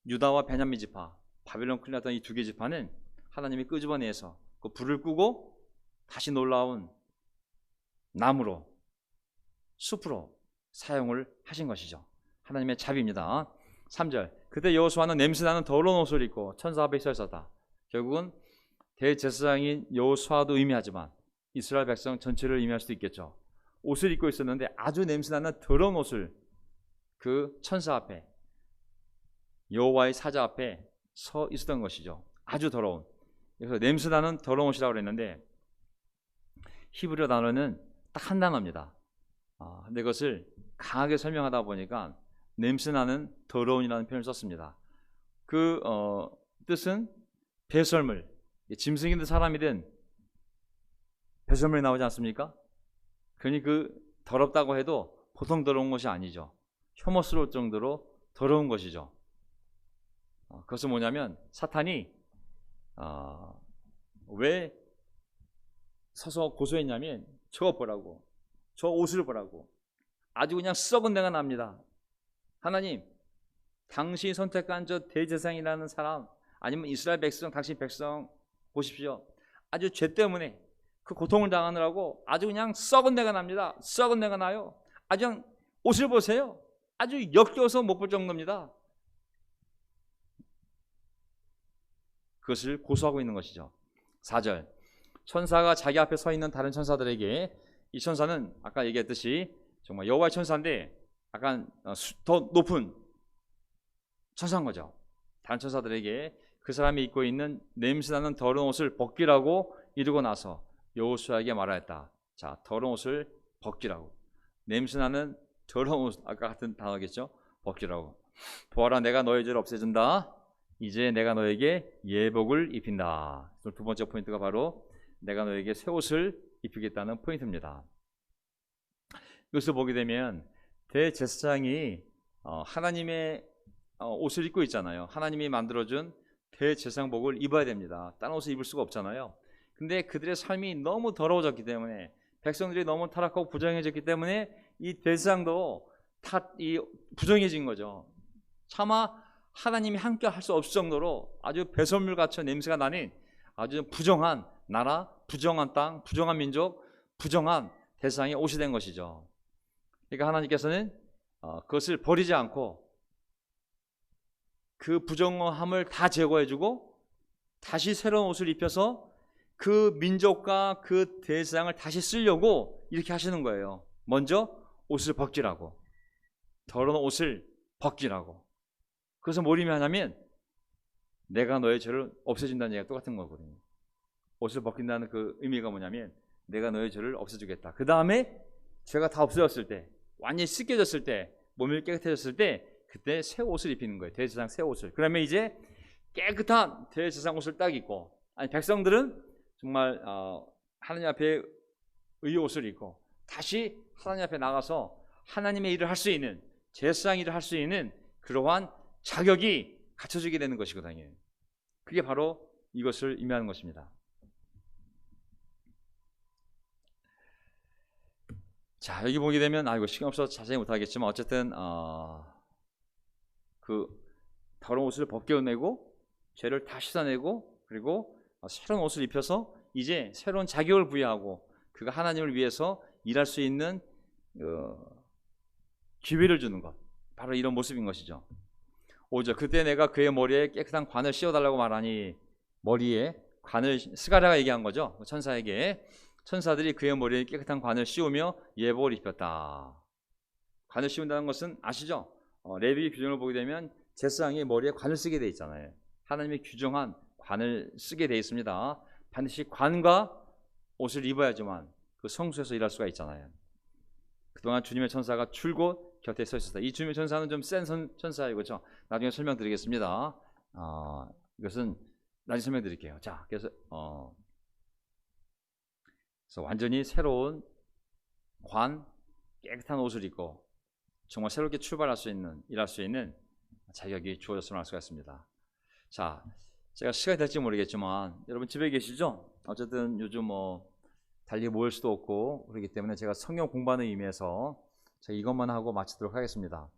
유다와 베냐민 지파, 바벨론 끌려갔던 이 2개 지파는 하나님이 끄집어내서 그 불을 끄고 다시 놀라운 나무로, 숲으로 사용을 하신 것이죠. 하나님의 자비입니다. 3절, 그때 여호수아는 냄새나는 더러운 옷을 입고 천사 앞에 서 있었다. 결국은 대제사장인 여호수아도 의미하지만 이스라엘 백성 전체를 의미할 수도 있겠죠. 옷을 입고 있었는데 아주 냄새나는 더러운 옷을 그 천사 앞에, 여호와의 사자 앞에 서 있었던 것이죠. 아주 더러운. 그래서 냄새나는 더러운 옷이라고 그랬는데 히브리어 단어는 딱 한 단어입니다. 근데 그것을 강하게 설명하다 보니까 냄새나는 더러운이라는 표현을 썼습니다. 그 뜻은 배설물, 짐승이든 사람이든 배설물이 나오지 않습니까? 그러니 그 더럽다고 해도 보통 더러운 것이 아니죠. 혐오스러울 정도로 더러운 것이죠. 그것은 뭐냐면 사탄이 왜 서서 고소했냐면 저거 보라고, 저 옷을 보라고, 아주 그냥 썩은 내가 납니다. 하나님, 당신이 선택한 저 대제사장이라는 사람, 아니면 이스라엘 백성, 당신 백성 보십시오. 아주 죄 때문에 그 고통을 당하느라고 아주 그냥 썩은 내가 납니다. 썩은 내가 나요. 아주 그냥 옷을 보세요. 아주 역겨워서 못 볼 정도입니다. 그것을 고소하고 있는 것이죠. 4절, 천사가 자기 앞에 서 있는 다른 천사들에게, 이 천사는 아까 얘기했듯이 정말 여호와의 천사인데 약간 더 높은 천사인 거죠. 다른 천사들에게 그 사람이 입고 있는 냄새나는 더러운 옷을 벗기라고 이르고 나서 여호수아에게 말하였다. 자, 더러운 옷을 벗기라고. 냄새나는 더러운 옷, 아까 같은 단어겠죠. 벗기라고. 보아라, 내가 너의 죄를 없애준다. 이제 내가 너에게 예복을 입힌다. 두 번째 포인트가 바로 내가 너에게 새 옷을 입히겠다는 포인트입니다. 이것을 보게 되면 대제사장이 하나님의 옷을 입고 있잖아요. 하나님이 만들어준 대제사장복을 입어야 됩니다. 다른 옷을 입을 수가 없잖아요. 근데 그들의 삶이 너무 더러워졌기 때문에, 백성들이 너무 타락하고 부정해졌기 때문에 이 대제사장도 부정해진 거죠. 차마 하나님이 함께 할 수 없을 정도로 아주 배설물 같은 냄새가 나는 아주 부정한 나라, 부정한 땅, 부정한 민족, 부정한 대상이 옷이 된 것이죠. 그러니까 하나님께서는 그것을 버리지 않고 그 부정함을 다 제거해주고 다시 새로운 옷을 입혀서 그 민족과 그 대상을 다시 쓰려고 이렇게 하시는 거예요. 먼저 옷을 벗기라고, 더러운 옷을 벗기라고. 그래서 뭘 의미하냐면 내가 너의 죄를 없애준다는 얘기가 똑같은 거거든요. 옷을 벗긴다는 그 의미가 뭐냐면 내가 너의 죄를 없애주겠다. 그 다음에 죄가 다 없어졌을 때, 완전히 씻겨졌을 때, 몸이 깨끗해졌을 때, 그때 새 옷을 입히는 거예요. 대제사장 새 옷을. 그러면 이제 깨끗한 대제사장 옷을 딱 입고, 아니 백성들은 정말 하나님 앞에 의의 옷을 입고 다시 하나님 앞에 나가서 하나님의 일을 할 수 있는, 제사장 일을 할 수 있는 그러한 자격이 갖춰지게 되는 것이거든요. 그게 바로 이것을 의미하는 것입니다. 자, 여기 보게 되면 이거 시간 없어서 자세히 못하겠지만 어쨌든 그 더러운 옷을 벗겨내고 죄를 다 씻어내고 그리고 새로운 옷을 입혀서 이제 새로운 자격을 부여하고 그가 하나님을 위해서 일할 수 있는 기회를 주는 것, 바로 이런 모습인 것이죠. 5절, 그때 내가 그의 머리에 깨끗한 관을 씌워달라고 말하니, 머리에 관을, 스가랴가 얘기한 거죠. 천사에게. 천사들이 그의 머리에 깨끗한 관을 씌우며 예복을 입혔다. 관을 씌운다는 것은 아시죠? 레위기 규정을 보게 되면 제사장이 머리에 관을 쓰게 돼 있잖아요. 하나님이 규정한 관을 쓰게 돼 있습니다. 반드시 관과 옷을 입어야지만 그 성소에서 일할 수가 있잖아요. 그동안 주님의 천사가 줄곧 곁에 서 있었다. 이 주님의 천사는 좀 센 천사예요, 그렇죠? 나중에 설명드리겠습니다. 이것은 나중에 설명드릴게요. 자, 그래서 완전히 새로운 관, 깨끗한 옷을 입고 정말 새롭게 출발할 수 있는, 일할 수 있는 자격이 주어졌음을 알 수가 있습니다. 자, 제가 시간이 될지 모르겠지만 여러분 집에 계시죠? 어쨌든 요즘 달리 모일 수도 없고 그렇기 때문에 제가 성경 공부하는 의미에서 제가 이것만 하고 마치도록 하겠습니다.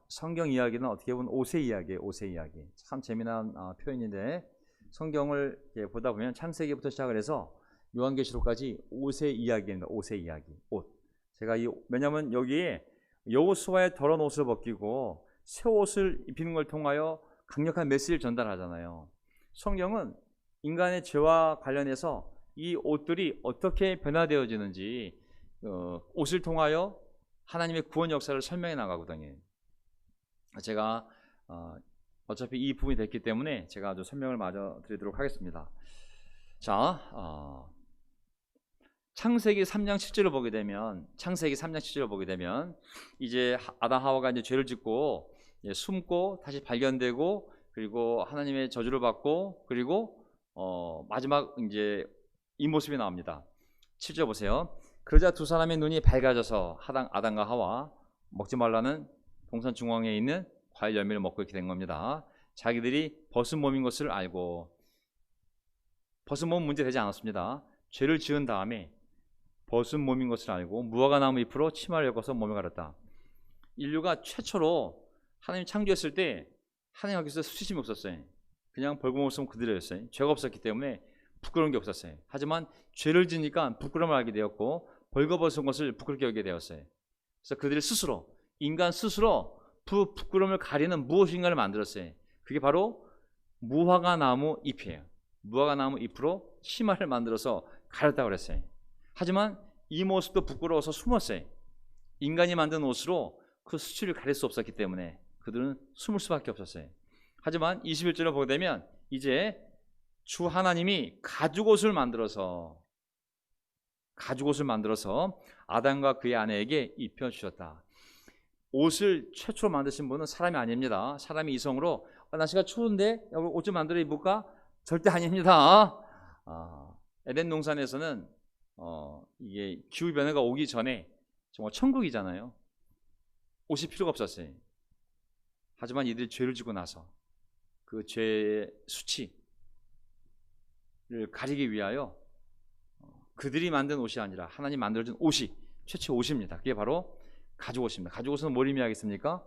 성경 이야기는 어떻게 보면 옷의 이야기예요. 옷의 이야기. 참 재미난 표현인데, 성경을 보다 보면 창세기부터 시작을 해서 요한계시록까지 옷의 이야기입니다. 옷의 이야기. 옷. 왜냐하면 여기에 여호수아의 더러운 옷을 벗기고 새 옷을 입히는 걸 통하여 강력한 메시지를 전달하잖아요. 성경은 인간의 죄와 관련해서 이 옷들이 어떻게 변화되어지는지 옷을 통하여 하나님의 구원 역사를 설명해 나가거든요. 제가 어차피 이 부분이 됐기 때문에 제가 아주 설명을 마저 드리도록 하겠습니다. 자, 창세기 3장 7절을 보게 되면 이제 아담 하와가 이제 죄를 짓고 숨고 다시 발견되고 그리고 하나님의 저주를 받고 그리고 마지막 이제 이 모습이 나옵니다. 7절 보세요. 그러자 두 사람의 눈이 밝아져서 아담과 하와 먹지 말라는 동산 중앙에 있는 과일 열매를 먹고 있게 된 겁니다. 자기들이 벗은 몸인 것을 알고, 벗은 몸은 문제 되지 않았습니다. 죄를 지은 다음에 벗은 몸인 것을 알고 무화과 나무 잎으로 치마를 엮어서 몸에 가렸다. 인류가 최초로 하나님 창조했을 때 하나님 앞에서 수치심이 없었어요. 그냥 벌거벗으면 그대로였어요. 죄가 없었기 때문에 부끄러운 게 없었어요. 하지만 죄를 지니까 부끄러움을 알게 되었고 벌거벗은 것을 부끄럽게 여기게 되었어요. 그래서 그들이 스스로, 인간 스스로 부끄러움을 가리는 무엇인가를 만들었어요. 그게 바로 무화과 나무 잎이에요. 무화과 나무 잎으로 치마를 만들어서 가렸다고 그랬어요. 하지만 이 모습도 부끄러워서 숨었어요. 인간이 만든 옷으로 그 수치를 가릴 수 없었기 때문에 그들은 숨을 수밖에 없었어요. 하지만 21절을 보게 되면 이제 주 하나님이 가죽옷을 만들어서 아담과 그의 아내에게 입혀주셨다. 옷을 최초로 만드신 분은 사람이 아닙니다. 사람이 이성으로 날씨가 추운데 옷 좀 만들어 입을까? 절대 아닙니다. 에덴 동산에서는 이게 기후 변화가 오기 전에 정말 천국이잖아요. 옷이 필요가 없었어요. 하지만 이들이 죄를 지고 나서 그 죄의 수치를 가리기 위하여 그들이 만든 옷이 아니라 하나님 만들어준 옷이 최초 옷입니다. 그게 바로 가죽옷입니다. 가죽옷은 뭘 의미하겠습니까?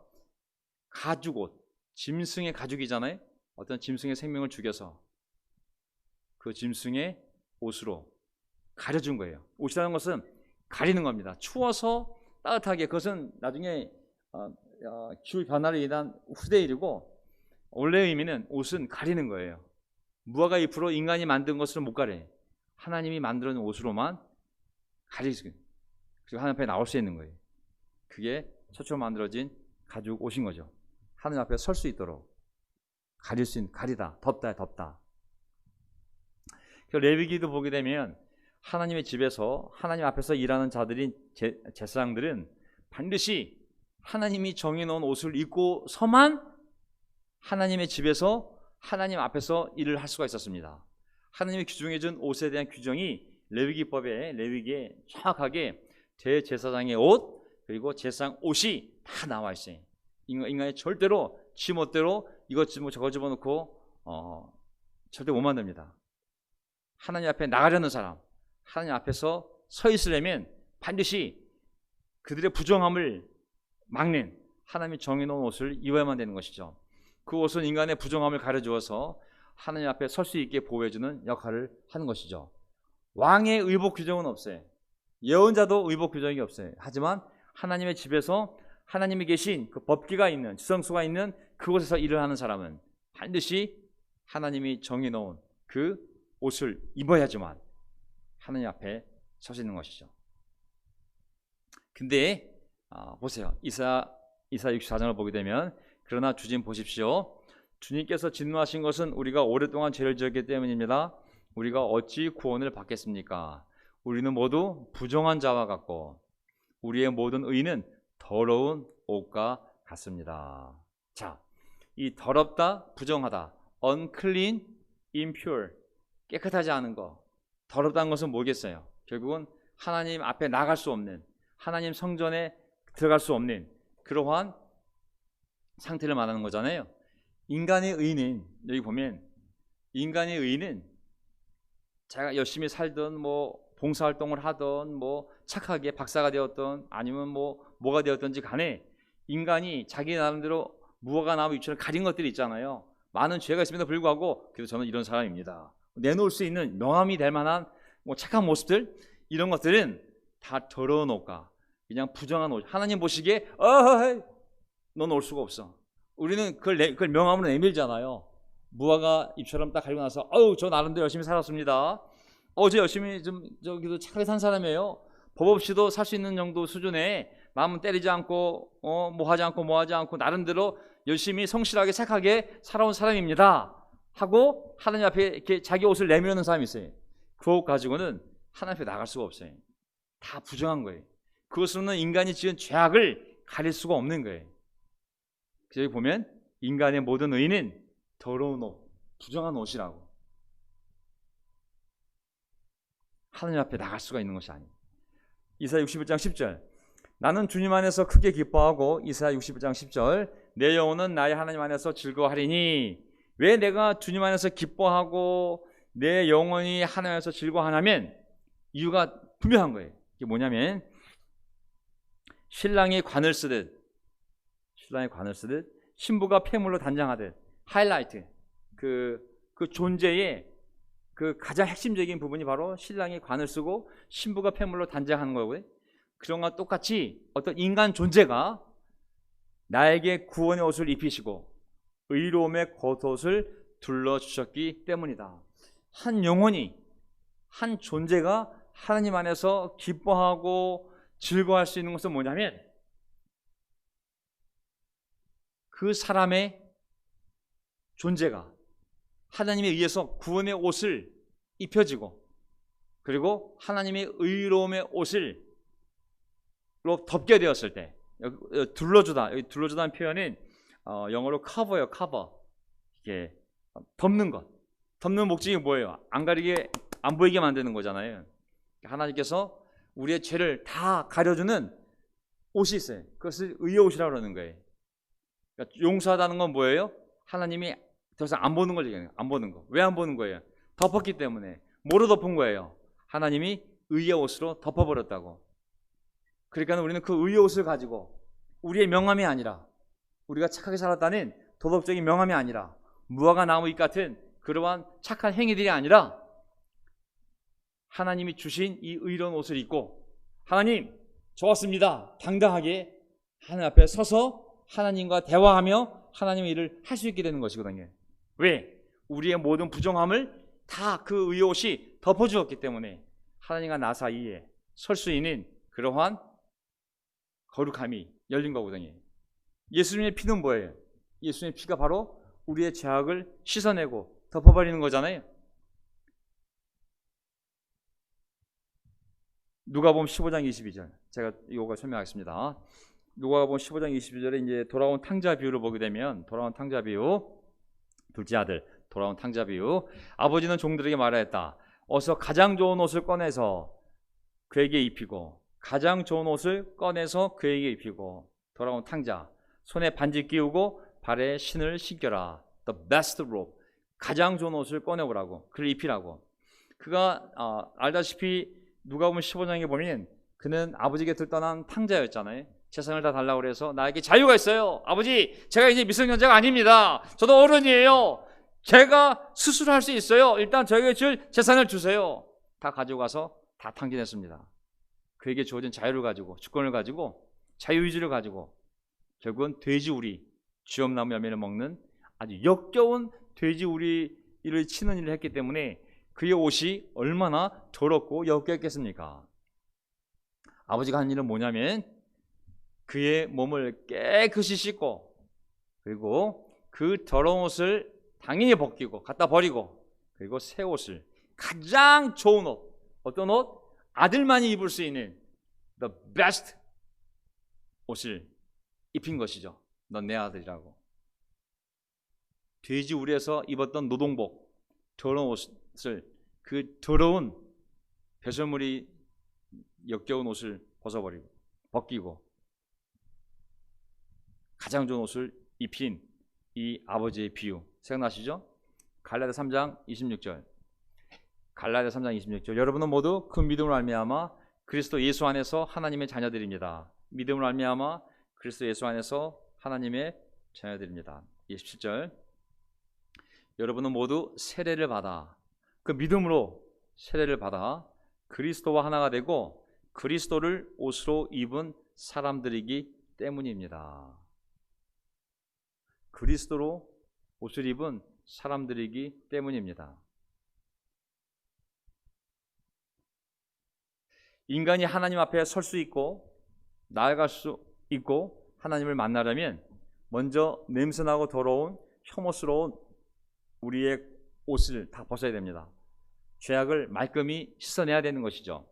가죽옷, 짐승의 가죽이잖아요. 어떤 짐승의 생명을 죽여서 그 짐승의 옷으로 가려준 거예요. 옷이라는 것은 가리는 겁니다. 추워서 따뜻하게, 그것은 나중에 기후 변화를 인한 후대 일이고, 원래의 의미는 옷은 가리는 거예요. 무화과 잎으로 인간이 만든 것을 못 가려요. 하나님이 만들어 놓은 옷으로만 가리고, 그리고 하나님 앞에 나올 수 있는 거예요. 그게 최초로 만들어진 가죽 옷인 거죠. 하나님 앞에 설 수 있도록 가릴 수 있는, 가리다, 덥다. 그 레위기도 보게 되면 하나님의 집에서, 하나님 앞에서 일하는 자들인 제사장들은 반드시 하나님이 정해놓은 옷을 입고서만 하나님의 집에서 하나님 앞에서 일을 할 수가 있었습니다. 하나님이 규정해준 옷에 대한 규정이 레위기에 정확하게 대제사장의 옷, 그리고 제사장 옷이 다 나와 있어요. 인간이 절대로 지멋대로 이것 집어 저것 집어넣고 절대 못 만듭니다. 하나님 앞에 나가려는 사람, 하나님 앞에서 서 있으려면 반드시 그들의 부정함을 막는 하나님이 정해놓은 옷을 입어야만 되는 것이죠. 그 옷은 인간의 부정함을 가려주어서 하나님 앞에 설 수 있게 보호해주는 역할을 하는 것이죠. 왕의 의복 규정은 없어요. 예언자도 의복 규정이 없어요. 하지만 하나님의 집에서 하나님이 계신 그 법기가 있는, 지성소가 있는 그곳에서 일을 하는 사람은 반드시 하나님이 정해놓은 그 옷을 입어야지만 하나님 앞에 설 수 있는 것이죠. 근데 보세요. 이사 64장을 보게 되면, 그러나 주님 보십시오. 주님께서 진노하신 것은 우리가 오랫동안 죄를 지었기 때문입니다. 우리가 어찌 구원을 받겠습니까? 우리는 모두 부정한 자와 같고 우리의 모든 의는 더러운 옷과 같습니다. 자, 이 더럽다, 부정하다, unclean, impure, 깨끗하지 않은 거, 더럽다는 것은 뭐겠어요? 결국은 하나님 앞에 나갈 수 없는, 하나님 성전에 들어갈 수 없는 그러한 상태를 말하는 거잖아요. 인간의 의는, 여기 보면 인간의 의는 자기가 열심히 살든 봉사활동을 하든 착하게 박사가 되었든 아니면 뭐가 되었든지 간에 인간이 자기 나름대로 무화과 나무 잎처럼 가린 것들이 있잖아요. 많은 죄가 있음에도 불구하고 그래서 저는 이런 사람입니다, 내놓을 수 있는 명함이 될 만한 착한 모습들, 이런 것들은 다 더러운 옷과 그냥 부정한 옷. 하나님 보시기에 넌 올 수가 없어. 우리는 그걸 명함으로 내밀잖아요. 무화과 잎처럼 딱 가리고 나서 저 나름대로 열심히 살았습니다. 저 열심히 좀 저기도 착하게 산 사람이에요. 법 없이도 살 수 있는 정도 수준에 마음은 때리지 않고 뭐 하지 않고 나름대로 열심히 성실하게 착하게 살아온 사람입니다 하고 하나님 앞에 이렇게 자기 옷을 내미는 사람이 있어요. 그 옷 가지고는 하나님 앞에 나갈 수가 없어요. 다 부정한 거예요. 그것으로는 인간이 지은 죄악을 가릴 수가 없는 거예요. 그래서 여기 보면 인간의 모든 의는 더러운 옷, 부정한 옷이라고. 하나님 앞에 나갈 수가 있는 것이 아니에요. 이사야 61장 10절 나는 주님 안에서 크게 기뻐하고 이사야 61장 10절 내 영혼은 나의 하나님 안에서 즐거워하리니. 왜 내가 주님 안에서 기뻐하고 내 영혼이 하나님 안에서 즐거워하냐면 이유가 분명한 거예요. 이게 뭐냐면 신랑이 관을 쓰듯 신부가 폐물로 단장하듯 하이라이트 그 존재의 그 가장 핵심적인 부분이 바로 신랑이 관을 쓰고 신부가 폐물로 단장하는 거고요. 그런 것과 똑같이 어떤 인간 존재가 나에게 구원의 옷을 입히시고 의로움의 겉옷을 둘러주셨기 때문이다. 한 영혼이, 한 존재가 하나님 안에서 기뻐하고 즐거워할 수 있는 것은 뭐냐면 그 사람의 존재가 하나님에 의해서 구원의 옷을 입혀지고 그리고 하나님의 의로움의 옷을 덮게 되었을 때 여기 둘러주다는 표현은 영어로 cover예요. cover. 이게 덮는 것. 덮는 목적이 뭐예요? 안 가리게 안 보이게 만드는 거잖아요. 하나님께서 우리의 죄를 다 가려주는 옷이 있어요. 그것을 의의 옷이라고 그러는 거예요. 그러니까 용서하다는 건 뭐예요? 하나님이 더 이상 안 보는 걸 얘기해요. 안 보는 거. 왜 안 보는 거예요? 덮었기 때문에. 뭐로 덮은 거예요? 하나님이 의의 옷으로 덮어버렸다고. 그러니까 우리는 그 의의 옷을 가지고 우리의 명함이 아니라 우리가 착하게 살았다는 도덕적인 명함이 아니라 무화과 나무 잎 같은 그러한 착한 행위들이 아니라 하나님이 주신 이 의로운 옷을 입고 하나님 좋았습니다. 당당하게 하나님 앞에 서서 하나님과 대화하며 하나님의 일을 할 수 있게 되는 것이거든요. 왜? 우리의 모든 부정함을 다 그 의의 옷이 덮어주었기 때문에 하나님과 나 사이에 설 수 있는 그러한 거룩함이 열린 거거든요. 예수님의 피는 뭐예요? 예수님의 피가 바로 우리의 죄악을 씻어내고 덮어버리는 거잖아요. 누가복음 15장 22절 제가 이거 설명하겠습니다. 누가복음 15장 22절에 이제 돌아온 탕자 비유를 보게 되면 돌아온 탕자 비유 둘째 아들 돌아온 탕자 비유 아버지는 종들에게 말하였다. 어서 가장 좋은 옷을 꺼내서 그에게 입히고 가장 좋은 옷을 꺼내서 그에게 입히고 돌아온 탕자 손에 반지 끼우고 발에 신을 신겨라. The best robe 가장 좋은 옷을 꺼내오라고 그를 입히라고. 그가 알다시피 누가복음 15장에 보면 그는 아버지 곁을 떠난 탕자였잖아요. 재산을 다 달라고 그래서 나에게 자유가 있어요. 아버지 제가 이제 미성년자가 아닙니다. 저도 어른이에요. 제가 스스로 할 수 있어요. 일단 저에게 줄 재산을 주세요. 다 가지고 가서 다 탕진했습니다. 그에게 주어진 자유를 가지고 주권을 가지고 자유의지를 가지고 결국은 돼지우리 쥐엄나무 열매를 먹는 아주 역겨운 돼지우리를 치는 일을 했기 때문에 그의 옷이 얼마나 더럽고 역겹겠습니까? 아버지가 한 일은 뭐냐면 그의 몸을 깨끗이 씻고 그리고 그 더러운 옷을 당연히 벗기고 갖다 버리고 그리고 새 옷을 가장 좋은 옷 어떤 옷? 아들만이 입을 수 있는 the best 옷을 입힌 것이죠. 넌 내 아들이라고. 돼지우리에서 입었던 노동복 더러운 옷을 그 더러운 배설물이 역겨운 옷을 벗기고 가장 좋은 옷을 입힌 이 아버지의 비유 생각나시죠? 갈라디아 3장 26절 갈라디아 3장 26절 여러분은 모두 그 믿음으로 말미암아 그리스도 예수 안에서 하나님의 자녀들입니다. 믿음으로 말미암아 그리스도 예수 안에서 하나님의 자녀들입니다. 27절 여러분은 모두 세례를 받아 그 믿음으로 세례를 받아 그리스도와 하나가 되고 그리스도를 옷으로 입은 사람들이기 때문입니다. 그리스도로 옷을 입은 사람들이기 때문입니다. 인간이 하나님 앞에 설 수 있고 나아갈 수 있고 하나님을 만나려면 먼저 냄새나고 더러운 혐오스러운 우리의 옷을 다 벗어야 됩니다. 죄악을 말끔히 씻어내야 되는 것이죠.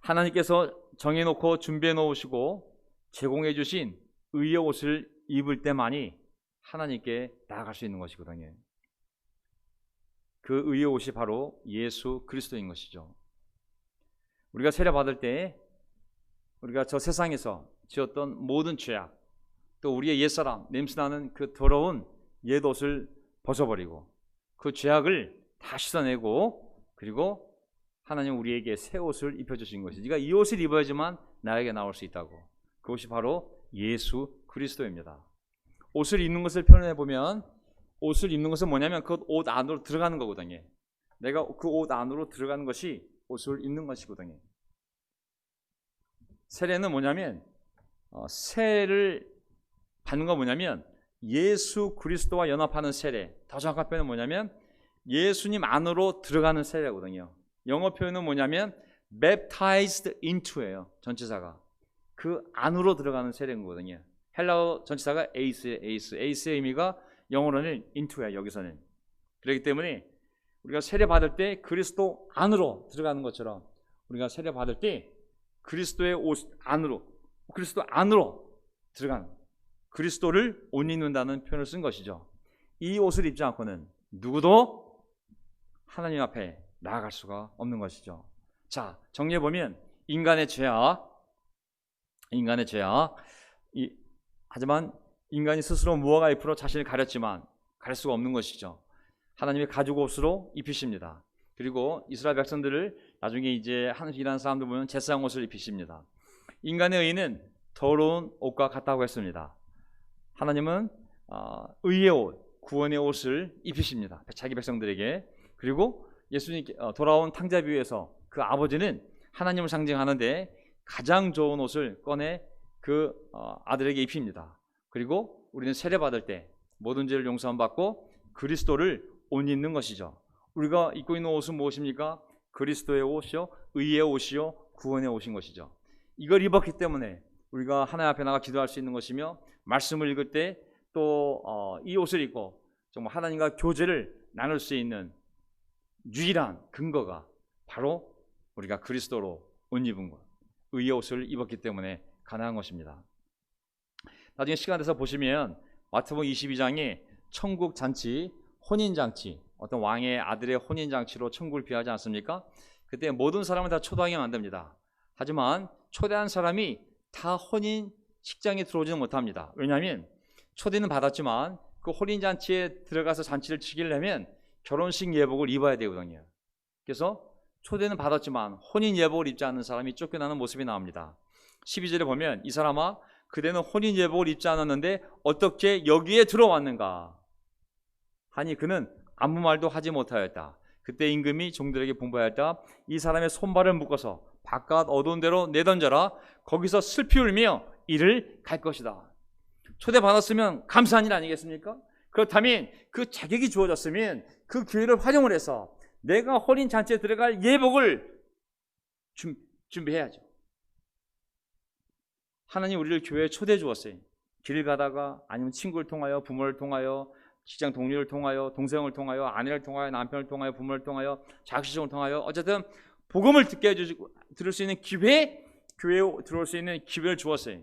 하나님께서 정해놓고 준비해 놓으시고 제공해 주신 의의 옷을 입을 때만이 하나님께 나아갈 수 있는 것이거든요. 그 의의 옷이 바로 예수 그리스도인 것이죠. 우리가 세례 받을 때 우리가 저 세상에서 지었던 모든 죄악, 또 우리의 옛사람, 냄새나는 그 더러운 옛옷을 벗어버리고 그 죄악을 다 씻어내고, 그리고 하나님 우리에게 새 옷을 입혀주신 것이, 네가 이 옷을 입어야지만 나에게 나올 수 있다고. 그것이 바로 예수 그리스도입니다. 옷을 입는 것을 표현해 보면, 옷을 입는 것은 뭐냐면 그 옷 안으로 들어가는 거거든요. 내가 그 옷 안으로 들어가는 것이 옷을 입는 것이거든요. 세례는 뭐냐면 세례를 받는 건 뭐냐면 예수 그리스도와 연합하는 세례. 더 정확한 표현은 뭐냐면 예수님 안으로 들어가는 세례거든요. 영어 표현은 뭐냐면 baptized into예요. 전치사가 그 안으로 들어가는 세례인 거거든요. 헬라어 전치사가 에이스의 의미가 영어로는 into야. 여기서는 그렇기 때문에 우리가 세례 받을 때 그리스도 안으로 들어가는 것처럼 우리가 세례 받을 때 그리스도의 옷 안으로, 그리스도 안으로 들어가는, 그리스도를 옷 입는다는 표현을 쓴 것이죠. 이 옷을 입지 않고는 누구도 하나님 앞에 나아갈 수가 없는 것이죠. 자, 정리해 보면 인간의 죄악, 하지만 인간이 스스로 무화과 잎으로 자신을 가렸지만 가릴 수가 없는 것이죠. 하나님의 가죽 옷으로 입히십니다. 그리고 이스라엘 백성들을 나중에 이제 하나님 일하는 사람들 보면 제사장 옷을 입히십니다. 인간의 의는 더러운 옷과 같다고 했습니다. 하나님은 의의 옷, 구원의 옷을 입히십니다. 자기 백성들에게. 그리고 예수님께 돌아온 탕자비유에서 그 아버지는 하나님을 상징하는데 가장 좋은 옷을 꺼내 그 아들에게 입힙니다. 그리고 우리는 세례받을 때 모든 죄를 용서함 받고 그리스도를 옷 입는 것이죠. 우리가 입고 있는 옷은 무엇입니까? 그리스도의 옷이요, 의의 옷이요, 구원의 옷인 것이죠. 이걸 입었기 때문에 우리가 하나님 앞에 나가 기도할 수 있는 것이며, 말씀을 읽을 때 또 이 옷을 입고 정말 하나님과 교제를 나눌 수 있는 유일한 근거가 바로 우리가 그리스도로 옷 입은 것, 의의 옷을 입었기 때문에 가능한 것입니다. 나중에 시간 돼서 보시면 마태복음 22장에 천국 잔치, 혼인 잔치, 어떤 왕의 아들의 혼인 잔치로 천국을 비하지 않습니까? 그때 모든 사람을 다 초대하게 만듭니다. 하지만 초대한 사람이 다 혼인 식장에 들어오지는 못합니다. 왜냐하면 초대는 받았지만 그 혼인 잔치에 들어가서 잔치를 치기려면 결혼식 예복을 입어야 되거든요. 그래서 초대는 받았지만 혼인 예복을 입지 않는 사람이 쫓겨나는 모습이 나옵니다. 12절에 보면 이 사람아 그대는 혼인 예복을 입지 않았는데 어떻게 여기에 들어왔는가 하니 그는 아무 말도 하지 못하였다. 그때 임금이 종들에게 분부하였다. 이 사람의 손발을 묶어서 바깥 어두운 데로 내던져라. 거기서 슬피 울며 이를 갈 것이다. 초대받았으면 감사한 일 아니겠습니까? 그렇다면 그 자격이 주어졌으면 그 기회를 활용을 해서 내가 혼인 잔치에 들어갈 예복을 준비해야죠. 하나님 우리를 교회에 초대해 주었어요. 길 가다가 아니면 친구를 통하여, 부모를 통하여, 직장 동료를 통하여, 동생을 통하여, 아내를 통하여, 남편을 통하여, 부모를 통하여, 자식을 통하여, 어쨌든 복음을 듣게 해주시고 들을 수 있는 기회, 교회에 들어올 수 있는 기회를 주었어요.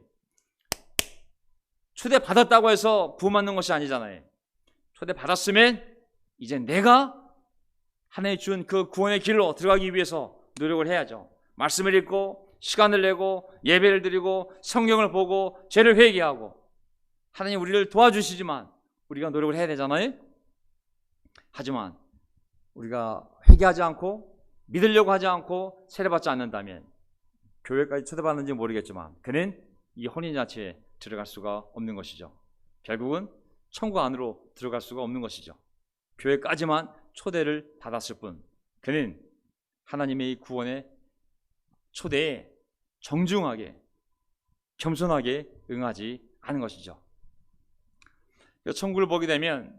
초대 받았다고 해서 구원받는 것이 아니잖아요. 초대 받았으면 이제 내가 하나님이 준 그 구원의 길로 들어가기 위해서 노력을 해야죠. 말씀을 읽고 시간을 내고 예배를 드리고 성경을 보고 죄를 회개하고 하나님 우리를 도와주시지만 우리가 노력을 해야 되잖아요. 하지만 우리가 회개하지 않고 믿으려고 하지 않고 세례받지 않는다면 교회까지 초대받는지 모르겠지만 그는 이 혼인잔치에 들어갈 수가 없는 것이죠. 결국은 천국 안으로 들어갈 수가 없는 것이죠. 교회까지만 초대를 받았을 뿐 그는 하나님의 구원의 초대에 정중하게 겸손하게 응하지 않은 것이죠. 천국을 보게 되면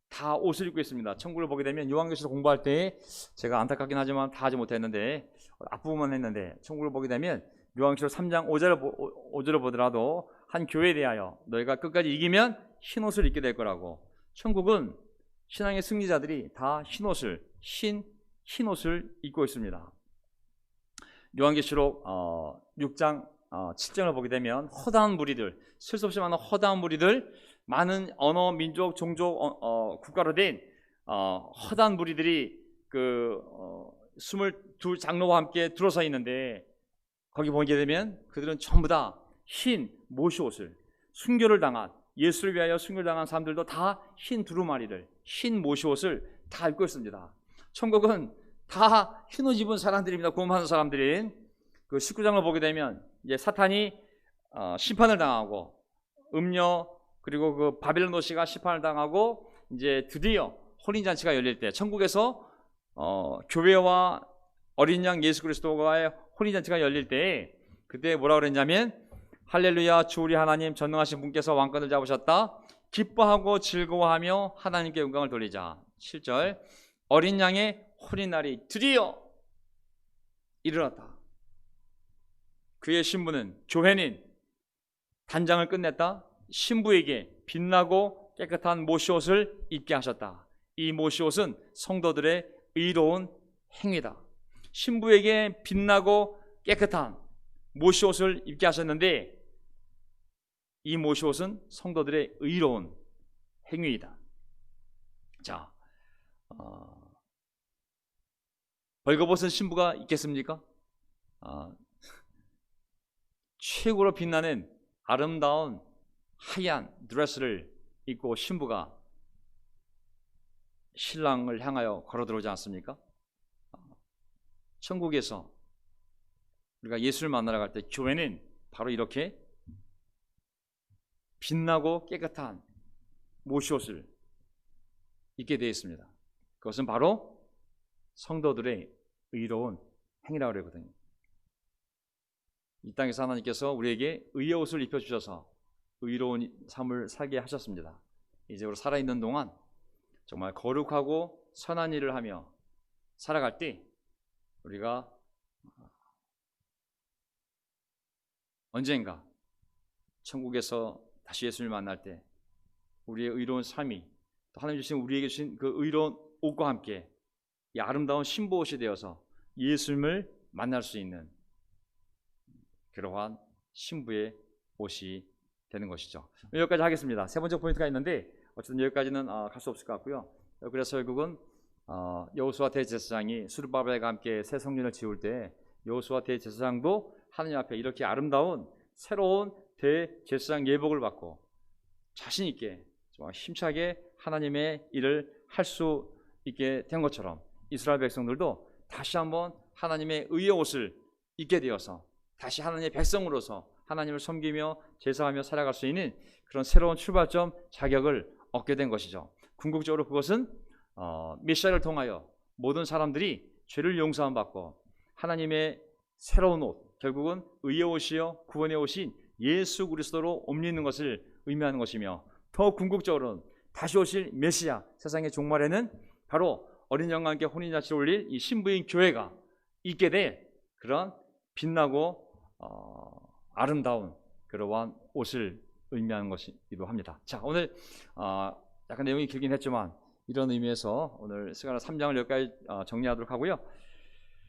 다 옷을 입고 있습니다. 천국을 보게 되면 요한계시록 공부할 때 제가 안타깝긴 하지만 다 하지 못했는데 앞부분만 했는데, 천국을 보게 되면 요한계시록 3장 5절을 보더라도 한 교회에 대하여 너희가 끝까지 이기면 흰옷을 입게 될 거라고. 천국은 신앙의 승리자들이 다 흰옷을 입고 있습니다. 요한계시록 6장 7장을 보게 되면 허다한 무리들, 셀 수 없이 많은 허다한 무리들, 많은 언어, 민족, 종족, 국가로 된 허다한 무리들이 그 22장로와 함께 둘러서 있는데, 거기 보게 되면 그들은 전부 다 흰 모시옷을, 순교를 당한, 예수를 위하여 순교를 당한 사람들도 다 흰 두루마리를, 흰 모시옷을 다 입고 있습니다. 천국은 다 흰옷 입은 사람들입니다. 구원받은 사람들인. 그 19장을 보게 되면 이제 사탄이 심판을 당하고, 음녀 그리고 그 바벨론 도시가 심판을 당하고, 이제 드디어 혼인잔치가 열릴 때, 천국에서 교회와 어린 양 예수 그리스도와의 혼인잔치가 열릴 때, 그때 뭐라고 그랬냐면, 할렐루야, 주 우리 하나님 전능하신 분께서 왕권을 잡으셨다. 기뻐하고 즐거워하며 하나님께 영광을 돌리자. 7절, 어린 양의 혼인날이 드디어 이르렀다. 그의 신부는, 교회는 단장을 끝냈다. 신부에게 빛나고 깨끗한 모시옷을 입게 하셨다. 이 모시옷은 성도들의 의로운 행위다. 신부에게 빛나고 깨끗한 모시옷을 입게 하셨는데, 이 모시옷은 성도들의 의로운 행위이다. 자, 벌거벗은 신부가 있겠습니까? 최고로 빛나는 아름다운 하얀 드레스를 입고 신부가 신랑을 향하여 걸어 들어오지 않습니까? 천국에서 우리가 예수를 만나러 갈 때 교회는 바로 이렇게 빛나고 깨끗한 모시옷을 입게 되어 있습니다. 그것은 바로 성도들의 의로운 행위라고 그러거든요. 이 땅에서 하나님께서 우리에게 의의 옷을 입혀주셔서 의로운 삶을 살게 하셨습니다. 이제 우리 살아있는 동안 정말 거룩하고 선한 일을 하며 살아갈 때, 우리가 언젠가 천국에서 다시 예수님을 만날 때 우리의 의로운 삶이 또 하나님 주신 우리에게 주신 그 의로운 옷과 함께 이 아름다운 신부옷이 되어서 예수님을 만날 수 있는 그러한 신부의 옷이 되는 것이죠. 여기까지 하겠습니다. 세 번째 포인트가 있는데 어쨌든 여기까지는 갈 수 없을 것 같고요. 그래서 결국은 여호수아 대제사장이 스룹바벨과 함께 새 성전을 지을 때 여호수아 대제사장도 하나님 앞에 이렇게 아름다운 새로운 대제사장 예복을 받고 자신 있게 정말 힘차게 하나님의 일을 할 수 있게 된 것처럼, 이스라엘 백성들도 다시 한번 하나님의 의의 옷을 입게 되어서 다시 하나님의 백성으로서 하나님을 섬기며 제사하며 살아갈 수 있는 그런 새로운 출발점 자격을 얻게 된 것이죠. 궁극적으로 그것은 메시아를 통하여 모든 사람들이 죄를 용서함 받고 하나님의 새로운 옷, 결국은 의의 옷이요 구원의 옷인 예수 그리스도로 옮기는 것을 의미하는 것이며, 더 궁극적으로는 다시 오실 메시아, 세상의 종말에는 바로 어린 양과 함께 혼인잔치를 올릴 이 신부인 교회가 있게 될 그런 빛나고 아름다운 그러한 옷을 의미하는 것이기도 합니다. 자, 오늘 약간 내용이 길긴 했지만 이런 의미에서 오늘 스가랴 3장을 여기까지 정리하도록 하고요.